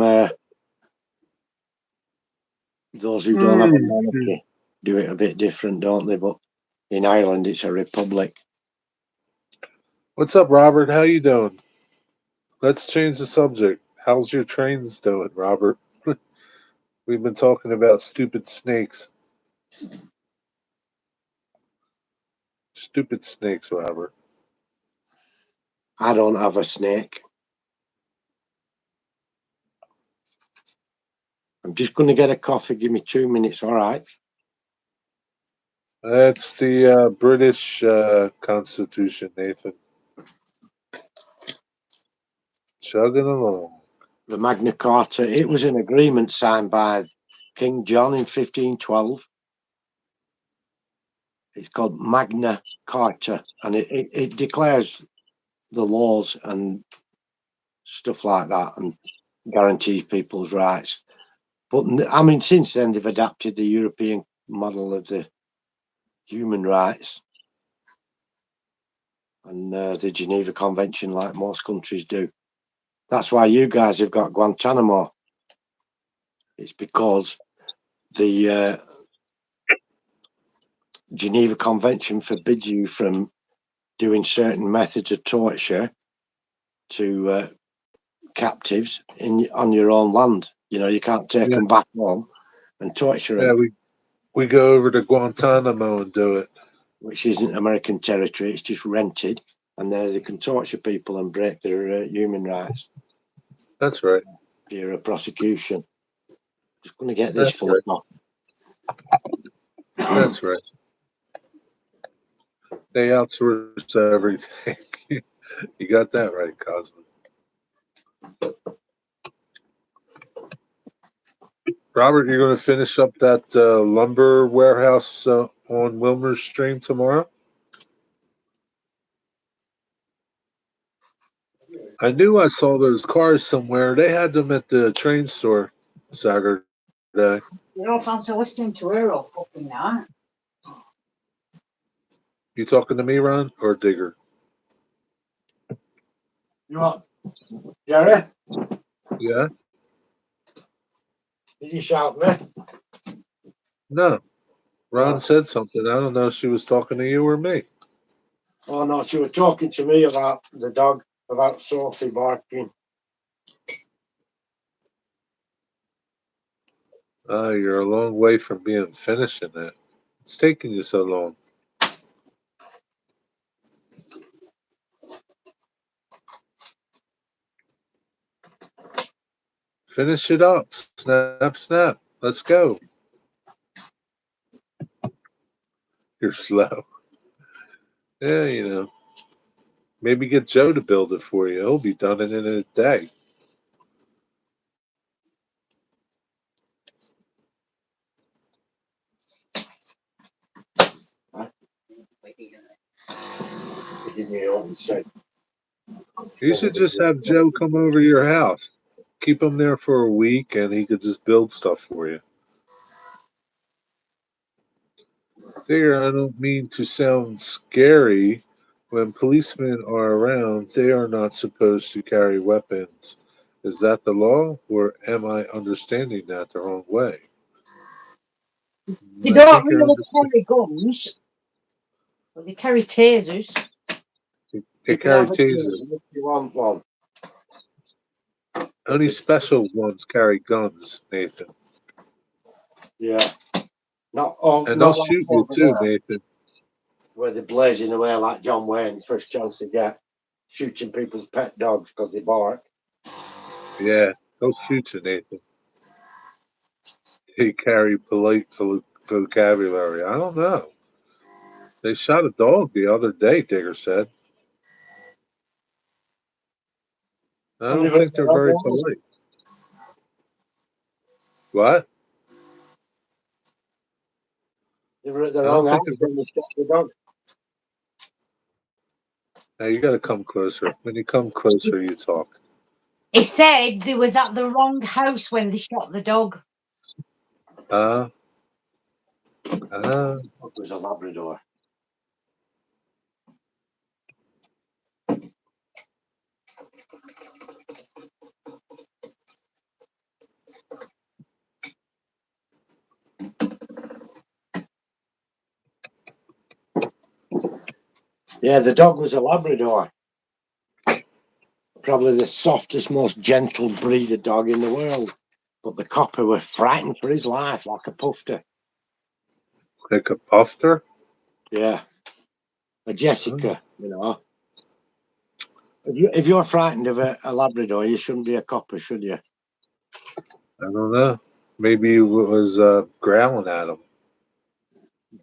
those who don't have a monarchy do it a bit different, don't they? But in Ireland, it's a republic. What's up, Robert? How you doing? Let's change the subject. How's your trains doing, Robert? We've been talking about stupid snakes. Stupid snakes, Robert. I don't have a snake. I'm just going to get a coffee. Give me 2 minutes, all right? That's the British Constitution, Nathan. Chugging along. The Magna Carta, it was an agreement signed by King John in 1512. It's called Magna Carta, and it declares the laws and stuff like that and guarantees people's rights. But I mean, since then they've adapted the European model of the human rights and the Geneva Convention, like most countries do. That's why you guys have got Guantanamo. It's because the Geneva Convention forbids you from doing certain methods of torture to captives on your own land. You know, you can't take them back home and torture them. Yeah, we go over to Guantanamo and do it. Which isn't American territory, it's just rented. And there they can torture people and break their human rights. That's right. Fear of prosecution. Just going to get this That's full of coffee. That's right. They outsource everything. You got that right, Cosmo. Robert, you're going to finish up that lumber warehouse on Wilmer's Stream tomorrow? I knew I saw those cars somewhere. They had them at the train store Saturday. You don't fancy listening to her all fucking night. You talking to me, Ron, or Digger? You what, Jerry? Yeah? Did you shout me? No. Ron Oh. said something. I don't know if she was talking to you or me. Oh no, she was talking to me about the dog, about Sophie barking. You're a long way from being finished in that. It's taking you so long. Finish it up. Snap, snap. Let's go. You're slow. Yeah, you know. Maybe get Joe to build it for you. He'll be done in a day. You should just have Joe come over to your house. Keep him there for a week and he could just build stuff for you. There, I don't mean to sound scary. When policemen are around, they are not supposed to carry weapons. Is that the law, or am I understanding that the wrong way? They I don't think you're really understanding. carry guns, but they carry tasers. They You can carry have a tasers. taser if you want one. Only special ones carry guns, Nathan. Yeah. Not all. And Not they'll like shoot you over too, there, Nathan. where they're blazing away like John Wayne, first chance they get, shooting people's pet dogs because they bark. Yeah, they'll shoot you, Nathan. They carry polite vocabulary. I don't know. They shot a dog the other day, Digger said. I And don't think they're very polite. What? They were at the I wrong don't house think when they shot the dog. Now you got to come closer. When you come closer, you talk. He said they was at the wrong house when they shot the dog. It was a Labrador. Yeah, the dog was a Labrador. Probably the softest, most gentle breed of dog in the world. But the copper was frightened for his life, like a pufter. Like a pufter? Yeah. A Jessica, you know. If you're frightened of a Labrador, you shouldn't be a copper, should you? I don't know. Maybe it was growling at him.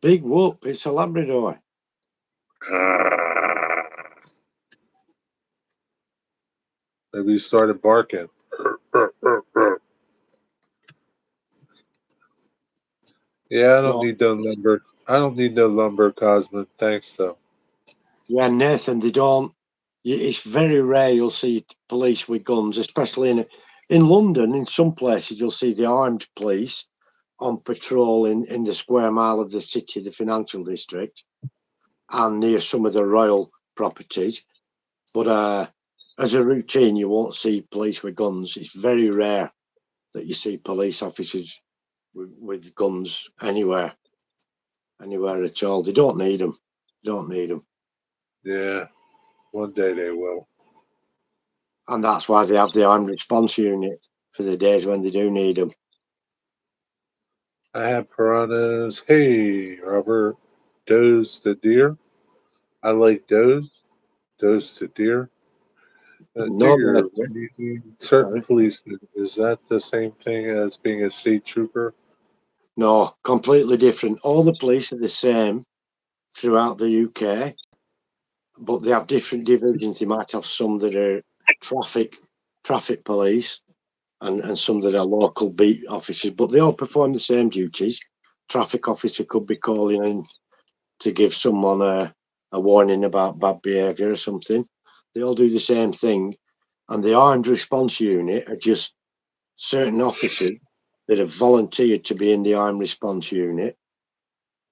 Big whoop, it's a Labrador. Maybe he started barking. Yeah, I don't need no lumber. I don't need no lumber, Cosmo. Thanks, though. Yeah, Nathan, they don't. It's very rare you'll see police with guns, especially In London, in some places, you'll see the armed police on patrol in the square mile of the city, the financial district, and near some of the royal properties. But as a routine, you won't see police with guns. It's very rare that you see police officers with guns anywhere at all. They don't need them. Don't need them. Yeah, one day they will. And that's why they have the armed response unit for the days when they do need them. I have piranhas. Hey, Robert. Does the deer? I like does. Does the deer? No, Deer. no, When you need certain sorry. policemen, is that the same thing as being a state trooper? No, completely different. All the police are the same throughout the UK, but they have different divisions. They might have some that are traffic police and some that are local beat officers, but they all perform the same duties. Traffic officer could be calling in to give someone a warning about bad behaviour or something. They all do the same thing. And the armed response unit are just certain officers that have volunteered to be in the armed response unit.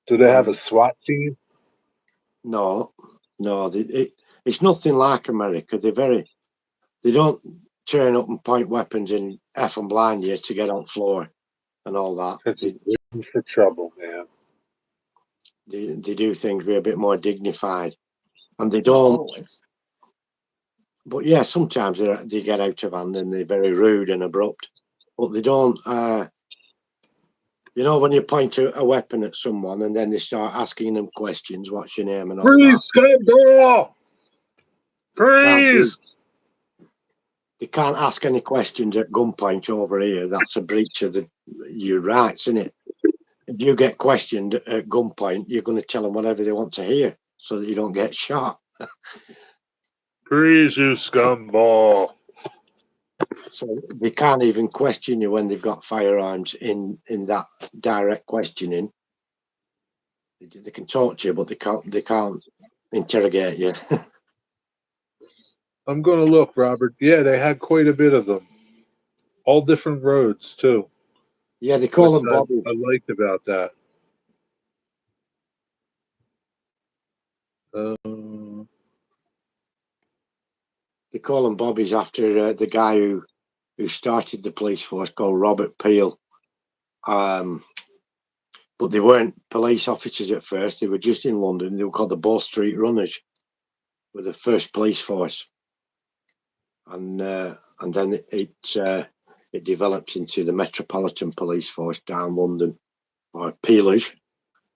Do they have a SWAT team? No, it's nothing like America. They don't turn up and point weapons and F and blind you to get on floor and all that. They're in for trouble, man. They do things with a bit more dignified, and they Not don't. always. But yeah, sometimes they get out of hand and they're very rude and abrupt. But they don't. You know, when you point a weapon at someone and then they start asking them questions, what's your name and all Freeze, that. scumball! Can't do, Freeze! they can't ask any questions at gunpoint over here. That's a breach of your rights, isn't it? If you get questioned at gunpoint, you're going to tell them whatever they want to hear so that you don't get shot. Freeze, you scumball! So they can't even question you when they've got firearms in that direct questioning. They can talk to you, but they can't interrogate you. I'm going to look, Robert. Yeah, they had quite a bit of them. All different roads, too. Yeah, they call Which them Bobby. I liked about that. They call them Bobbies after the guy who started the police force, called Robert Peel. But they weren't police officers at first. They were just in London. They were called the Bow Street Runners, were the first police force. And then it developed into the Metropolitan Police Force down London, or Peelers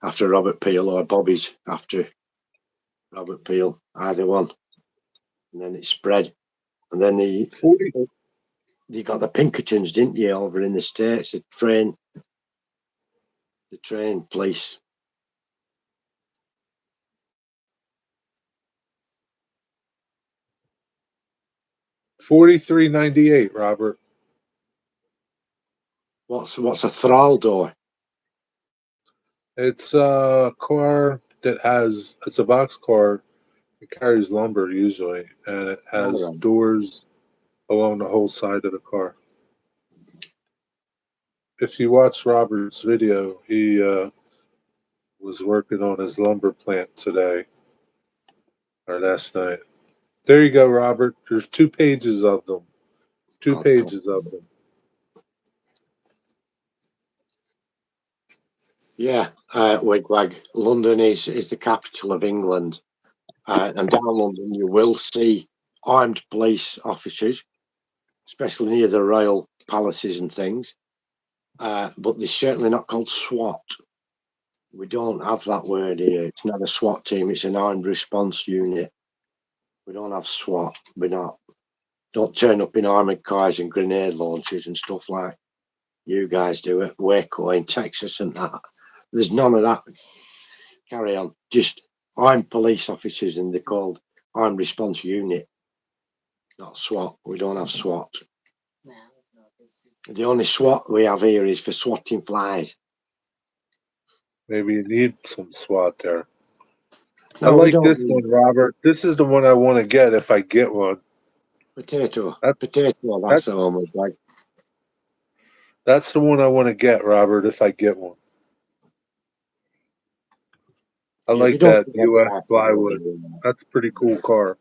after Robert Peel, or Bobbies after Robert Peel, either one. And then it spread. And then you got the Pinkertons, didn't you, over in the States, the train police. $43.98, Robert. What's a thrall door? It's a car it's a box car. It carries lumber usually, and it has Right. doors along the whole side of the car. If you watch Robert's video, he was working on his lumber plant today or last night. There you go, Robert. There's 2 pages of them. 2 Okay. pages of them. Yeah, wigwag. London is the capital of England, and down London you will see armed police officers, especially near the royal palaces and things. But they're certainly not called SWAT. We don't have that word here. It's not a SWAT team. It's an armed response unit. We don't have SWAT. Don't turn up in armored cars and grenade launchers and stuff like you guys do at Waco in Texas and that. There's none of that. Carry on. Just armed police officers, and they're called armed response unit, not SWAT. We don't have SWAT. No, The only SWAT we have here is for swatting flies. Maybe you need some SWAT there. No, I we like don't this need- one, Robert. This is the one I want to get if I get one. Potato. That- Potato, that's the one with like. That's the one I want to get, Robert, if I get one. I Yeah, like they don't that get US started plywood. over there. That's a pretty cool car.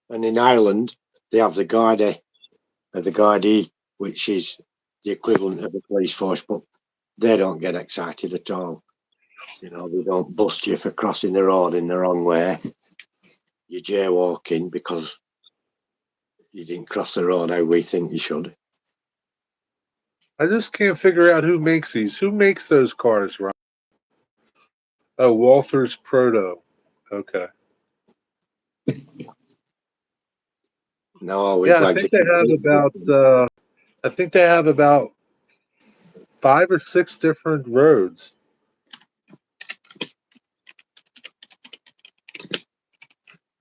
And in Ireland, they have the Gardaí, the Gardaí, which is the equivalent of the police force, but they don't get excited at all. You know, they don't bust you for crossing the road in the wrong way. You're jaywalking because you didn't cross the road how we think you should. I just can't figure out who makes these. Who makes those cars, Rob? Oh, Walther's Proto. Okay. No, we Yeah, I like think the they have about. I think they have about 5 or 6 different roads.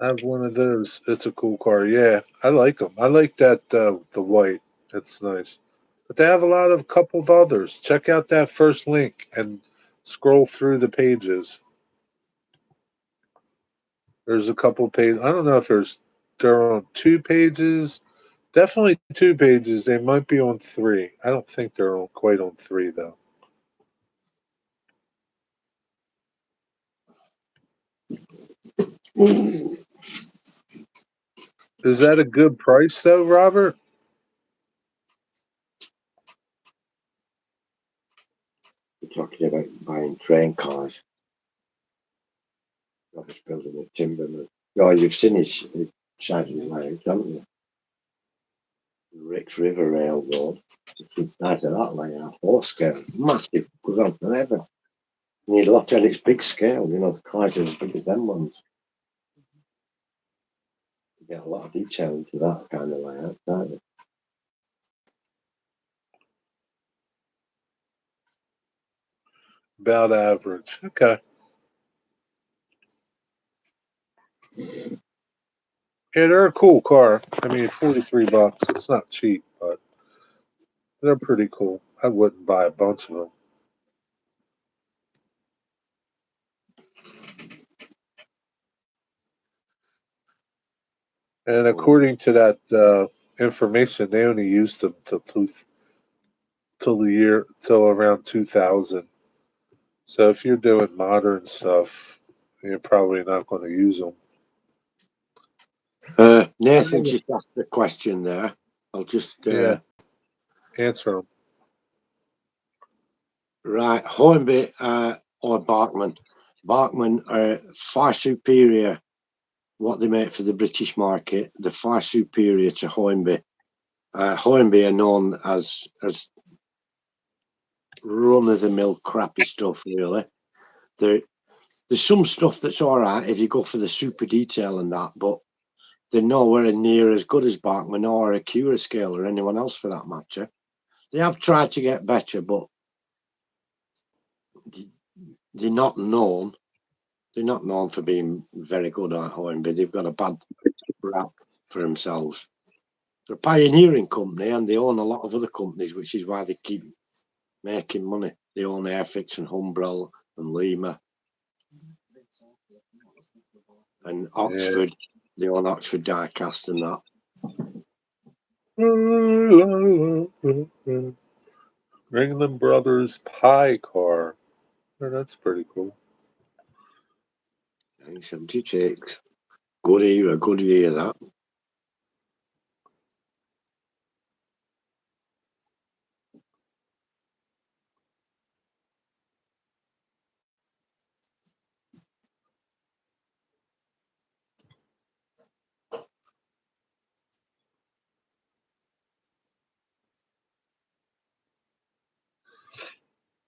I have one of those. It's a cool car. Yeah, I like them. I like that the white. It's nice. But they have a lot of couple of others. Check out that first link and scroll through the pages. There's a couple pages. I don't know if they're on 2 pages. Definitely 2 pages. They might be on 3. I don't think they're quite on 3 though. Is that a good price though, Robert? We're talking about buying train cars. Robert's building a timberman. Oh, you've seen his side of the line, haven't you? Ricks River Railroad. It's nice of that layout. Horse scale. Massive. Goes on forever. You need a lot and it's big scale, you know, the cars are as big as them ones. You get a lot of detail into that kind of layout, don't you? About average. Okay. Yeah, they're a cool car. I mean, $43. It's not cheap, but they're pretty cool. I wouldn't buy a bunch of them. And according to that information, they only used them till around 2000. So if you're doing modern stuff, you're probably not going to use them. Nathan just asked a question there. I'll just Yeah. Answer them. right. Hornby or Bachmann. Bachmann are far superior. What they make for the British market, they're far superior to Hornby. Hornby are known as run of the mill crappy stuff. Really, there's some stuff that's all right if you go for the super detail and that, but they're nowhere near as good as Bachmann or Acura Scale or anyone else for that matter. They have tried to get better, but they're not known. They're not known for being very good at Hornby. They've got a bad rap for themselves. They're a pioneering company and they own a lot of other companies, which is why they keep making money. They own Airfix and Humbrol and Lima and Oxford. Yeah. They own Oxford Diecast and that. Ringling Brothers Pie Car. Oh, that's pretty cool. 1976. Good year that.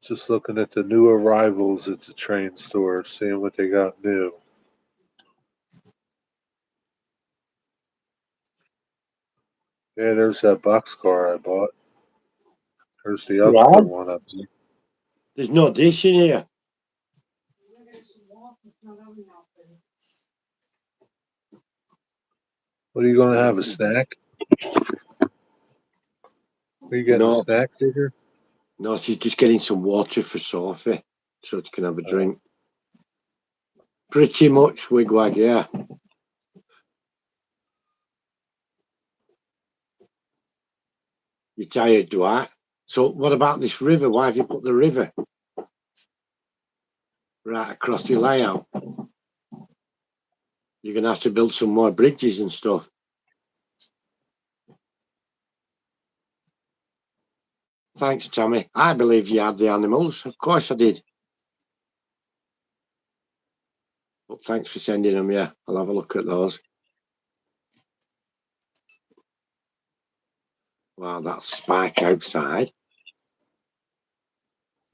Just looking at the new arrivals at the train store, seeing what they got new. Yeah, there's that boxcar I bought. There's the other one up there. There's no dish in here. What are you going to have, a snack? Are you getting a snack, Digger? No, she's just getting some water for Sophie so she can have a drink. Pretty much wigwag, yeah. You're tired, Dwight. So what about this river? Why have you put the river right across your layout? You're going to have to build some more bridges and stuff. Thanks, Tommy. I believe you had the animals. Of course I did. But thanks for sending them, yeah. I'll have a look at those. Wow, that's Spike outside.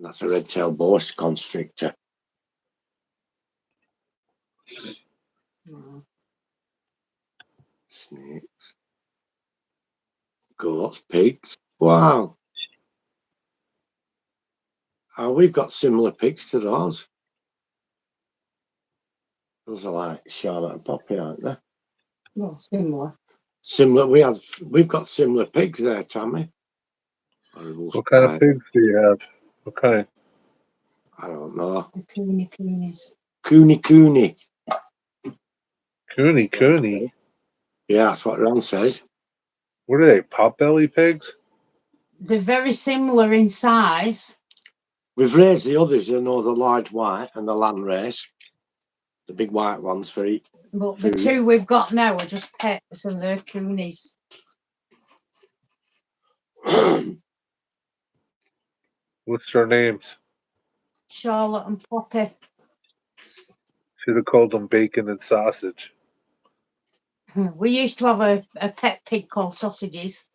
That's a red-tailed boa constrictor. Snakes. Goats, pigs. Wow. Oh, we've got similar pigs to those. Those are like Charlotte and Poppy, aren't they? Well, similar. Similar. We've got similar pigs there, Tommy. Horrible What kind of Spike. pigs do you have? What kind? I don't know. The coonies. Cooney. Cooney. Yeah, that's what Ron says. What are they? Potbelly pigs? They're very similar in size. We've raised the others, you know, the large white and the land race. The big white ones for each. But the two we've got now are just pets and they're coonies. What's their names? Charlotte and Poppy. Should have called them bacon and sausage. We used to have a pet pig called Sausages.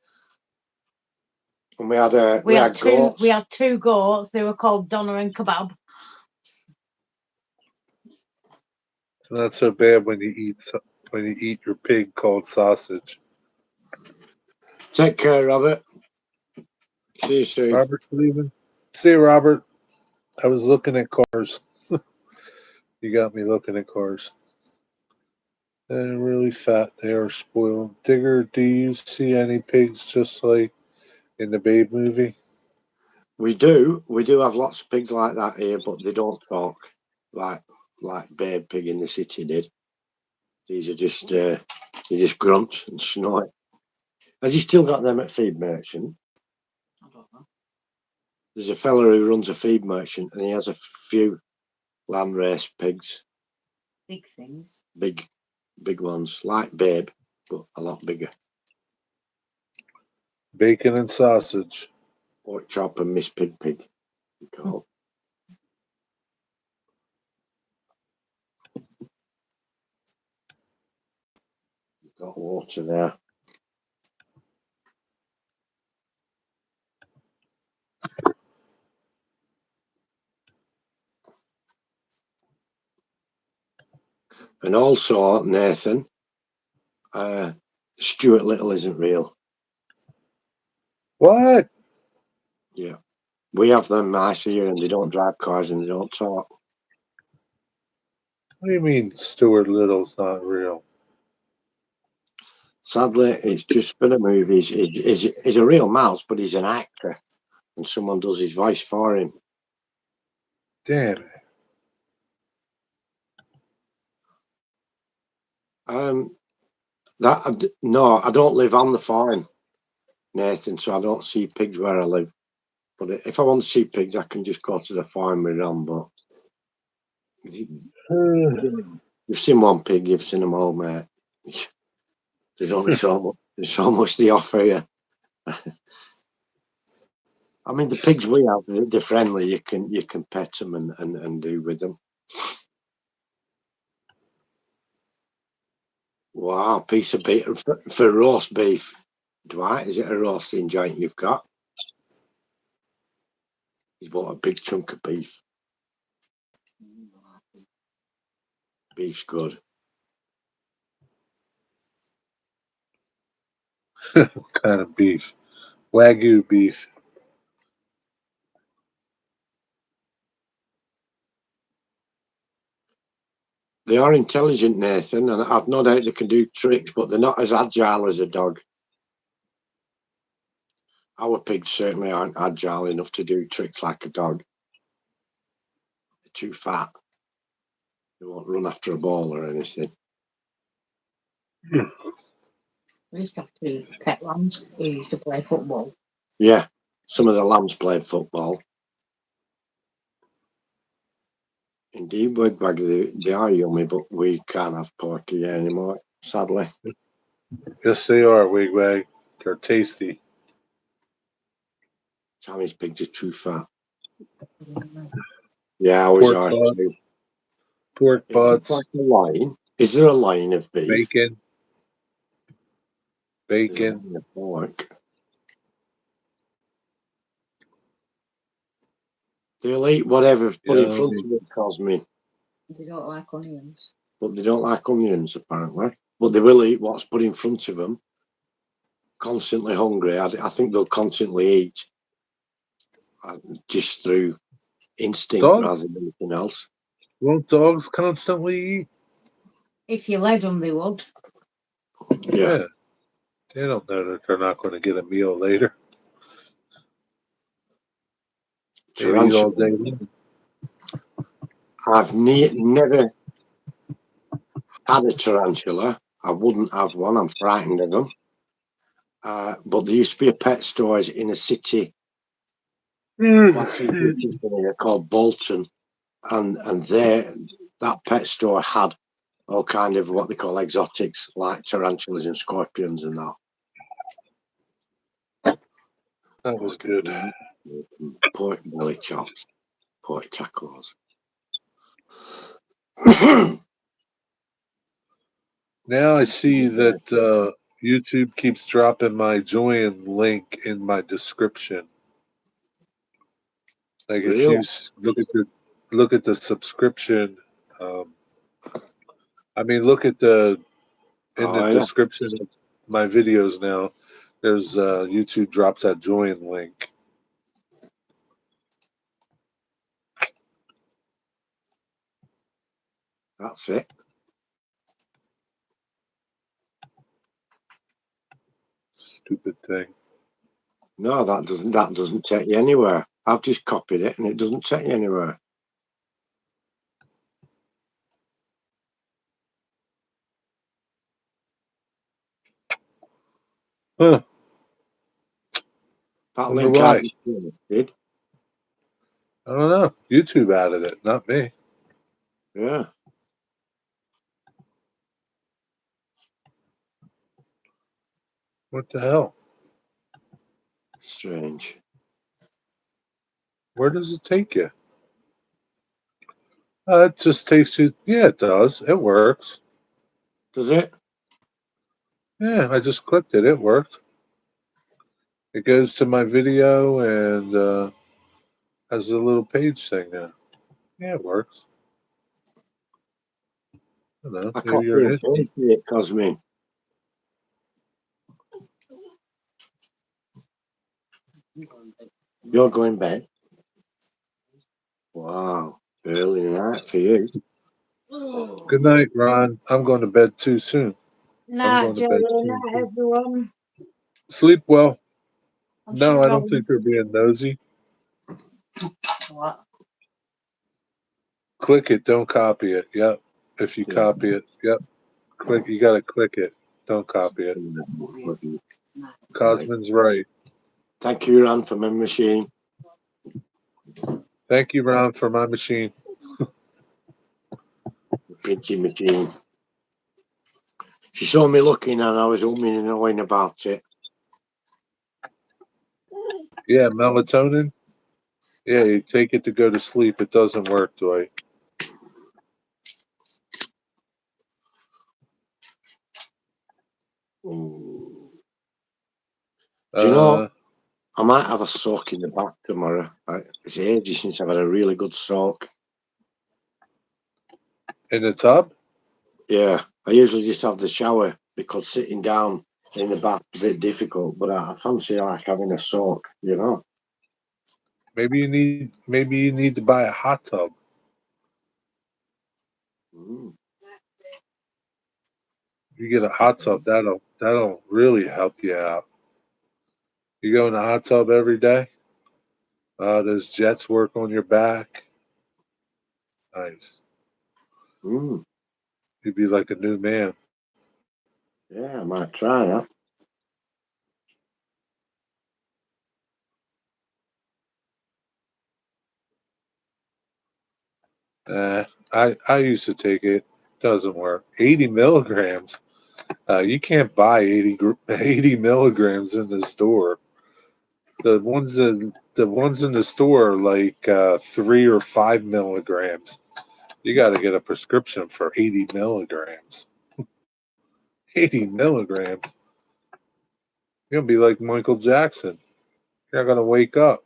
And we had We had goats. We had two goats. They were called Donna and Kebab. It's not so bad when you eat your pig called sausage. Take care, Robert. See you soon. Robert's leaving. See you, Robert. I was looking at cars. You got me looking at cars. They're really fat. They are spoiled. Digger, do you see any pigs just like in the Babe movie? We do have lots of pigs like that here, but they don't talk like Babe Pig in the City did. These are just they just grunt and snort. Has he still got them at Feed Merchant? I don't know. There's a fella who runs a feed merchant and he has a few landrace pigs. Big things. Big ones, like Babe, but a lot bigger. Bacon and sausage. Pork chop and Miss Pig. You call. You've got water there. And also, Nathan, Stuart Little isn't real. What? Yeah. We have them nice here and they don't drive cars and they don't talk. What do you mean Stuart Little's not real? Sadly, it's just for the movies. He's a real mouse, but he's an actor and someone does his voice for him. Damn it. No, I don't live on the farm, Nathan, so I don't see pigs where I live. But if I want to see pigs, I can just go to the farm with them. But you've seen one pig, you've seen them all, mate. There's only so much. There's so much they offer you. I mean, the pigs we have, they're friendly. You can pet them and do with them. Wow, piece of beef for roast beef. Dwight, is it a roasting joint you've got? He's bought a big chunk of beef. Beef's good. What kind of beef? Wagyu beef. They are intelligent, Nathan, and I've no doubt they can do tricks, but they're not as agile as a dog. Our pigs certainly aren't agile enough to do tricks like a dog. They're too fat. They won't run after a ball or anything. We used to have two pet lambs who used to play football. Yeah, some of the lambs played football. Indeed, Wigwag, they are yummy, but we can't have porky here anymore, sadly. Yes, they are, Wigwag. They're tasty. Chinese pigs are too fat. Mm. Yeah, ours Pork are butt, too. pork It looks butts, like a line. Is there a line of beef? bacon, There's a bacon. line of pork. They'll eat whatever's put in front of it, Cosme, They don't like onions. but they don't like onions, apparently. But they will eat what's put in front of them. Constantly hungry. I think they'll constantly eat just through instinct Dog? rather than anything else. Won't dogs constantly eat? If you led them, they would. Yeah. They don't know that they're not going to get a meal later. They eat all day long. I've never had a tarantula. I wouldn't have one. I'm frightened of them. But there used to be a pet stores in a city called Bolton, and there that pet store had all kind of what they call exotics like tarantulas and scorpions and that. That was good. Pork belly chops, pork tacos. Now I see that YouTube keeps dropping my join link in my description. Like if Really? you look at the subscription, look at the in the Oh, yeah. description of my videos now. There's YouTube drops that join link. That's it. Stupid thing. No, that doesn't take you anywhere. I've just copied it and it doesn't take you anywhere. Huh. That Wonder link I why. just did. I don't know. YouTube added it, not me. Yeah. What the hell? Strange. Where does it take you? It just takes you. Yeah, it does. It works. Does it? Yeah, I just clicked it. It worked. It goes to my video and has a little page thing there. Yeah, it works. I don't know. I Maybe copy you're and an paste it, Cosme. You're going bed? Wow. Early night for you. Good night, Ron. I'm going to bed too soon. Night, going to Jerry. bed soon, Night, too. everyone. Sleep well. I'm No, sure I don't think they're being nosy. What? Click it. Don't copy it. Yep. If you copy it, yep. Click. You got to click it. Don't copy it. Cosman's right. Thank you, Ron, for my machine. Thank you, Ron, for my machine. Printing machine. She saw me looking and I was umming and ahhing about it. Yeah, melatonin. Yeah, you take it to go to sleep. It doesn't work, Dwight. Do you know, I might have a soak in the bath tomorrow. It's ages since I've had a really good soak. In the tub? Yeah, I usually just have the shower because sitting down in the bath is a bit difficult, but I fancy like having a soak, you know. Maybe you need to buy a hot tub. You get a hot tub, that'll really help you out. You go in the hot tub every day. Those jets work on your back. Nice. Mm. You'd be like a new man. Yeah, I might try that. I used to take it. Doesn't work. 80 milligrams. You can't buy 80 milligrams in the store. The ones in the store are like 3 or 5 milligrams. You got to get a prescription for 80 milligrams. 80 milligrams. You're gonna be like Michael Jackson. You're not gonna wake up.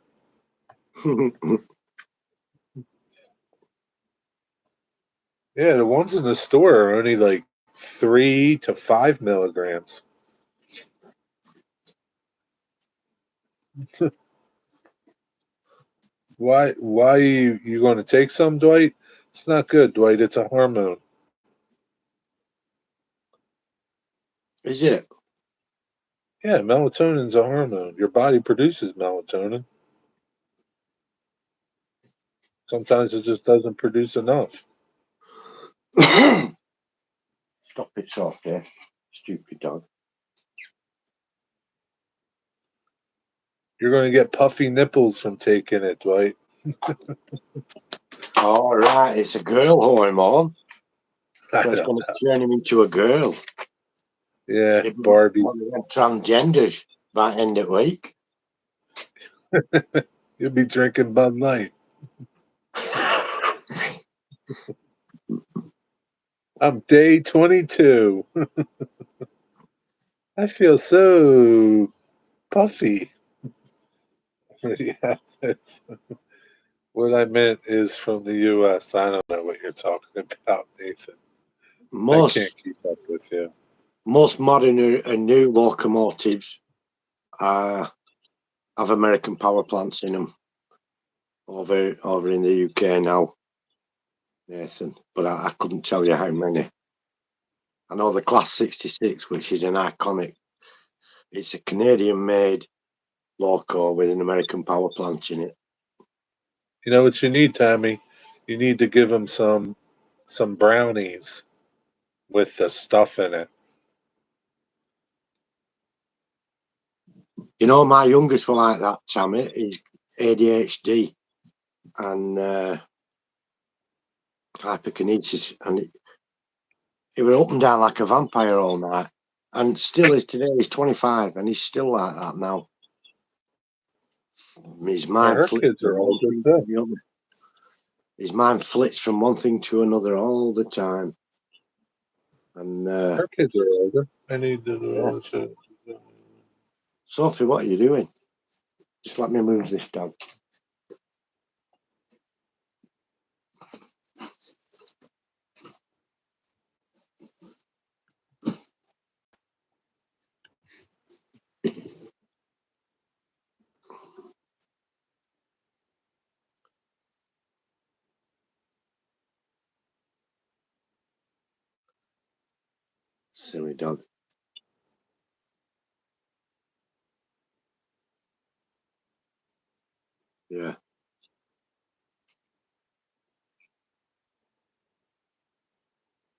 Yeah, the ones in the store are only like 3 to 5 milligrams. Why you going to take some, Dwight? It's not good, Dwight. It's a hormone. Is it? Yeah, melatonin's a hormone. Your body produces melatonin. Sometimes it just doesn't produce enough. Stop it, Sophie. Stupid dog. You're going to get puffy nipples from taking it, Dwight. All right, it's a girl hormone. I So it's don't going know. to turn him into a girl. Yeah, Maybe Barbie. one of them transgenders by end of week. You'll be drinking Bud Light. I'm day 22. I feel so puffy. Yeah, what I meant is from the U.S. I don't know what you're talking about, Nathan. I can't most keep up with you. modern and new locomotives have American power plants in them over in the UK now, Nathan. But I couldn't tell you how many. I know the Class 66, which is an iconic. It's a Canadian-made loco with an American power plant in it. You know what you need, Tommy? You need to give him some brownies with the stuff in it. You know, my youngest were like that, Tammy. He's ADHD and hyperkinesis, and he was up and down like a vampire all night. And still is today. He's 25, and he's still like that now. His Yeah, mind her flits kids from are one older thing to too. the other. His mind flits from one thing to another all the time. And Her kids are older. I need yeah. to. Sophie, what are you doing? Just let me move this dog. Silly dog. Yeah.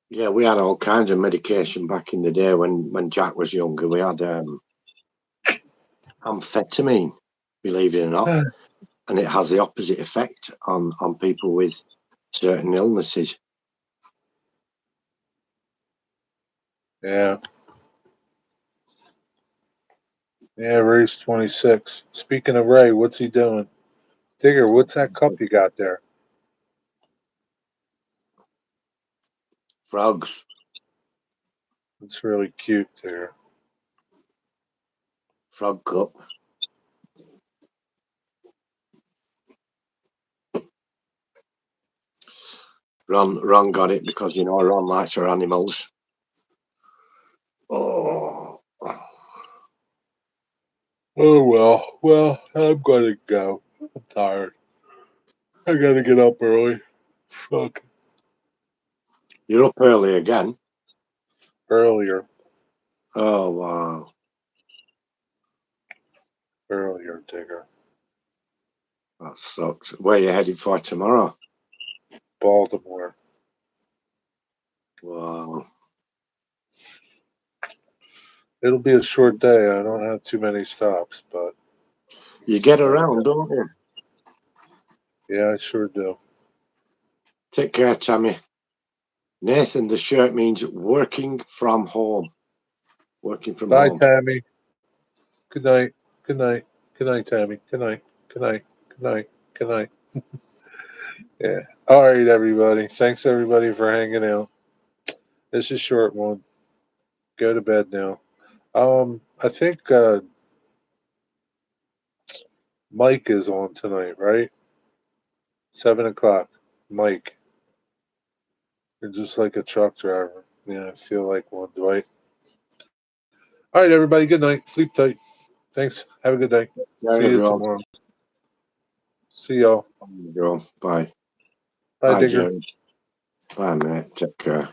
Yeah, we had all kinds of medication back in the day when Jack was younger. We had amphetamine, believe it or not, and it has the opposite effect on people with certain illnesses. Yeah. Yeah, Ray's 26. Speaking of Ray, what's he doing? Digger, what's that cup you got there? Frogs. It's really cute there. Frog cup. Ron got it because you know Ron likes her animals. Oh, Oh well. Well, I'm gonna go. I'm tired. I gotta get up early. Fuck. you're up early again. Earlier. Oh wow, Earlier, Digger. that sucks. Where you headed for tomorrow? Baltimore. Wow. It'll be a short day. I don't have too many stops, but You get around, don't you? yeah, I sure do. Take care, Tammy. Nathan, the shirt means working from home. Working from Bye, home. Tammy. Good night. Good night. Good night, Tammy. Good night. Good night. Good night. Good night. Yeah. All right, everybody. Thanks, everybody, for hanging out. This is a short one. Go to bed now. I think Mike is on tonight, right? 7 o'clock. Mike. You're just like a truck driver. Yeah, I feel like one, Dwight. All right, everybody. Good night. Sleep tight. Thanks. Have a good day. See you Everyone. tomorrow. See y'all. Bye. Bye, Bye, Digger. Jerry. Bye, mate. Take care.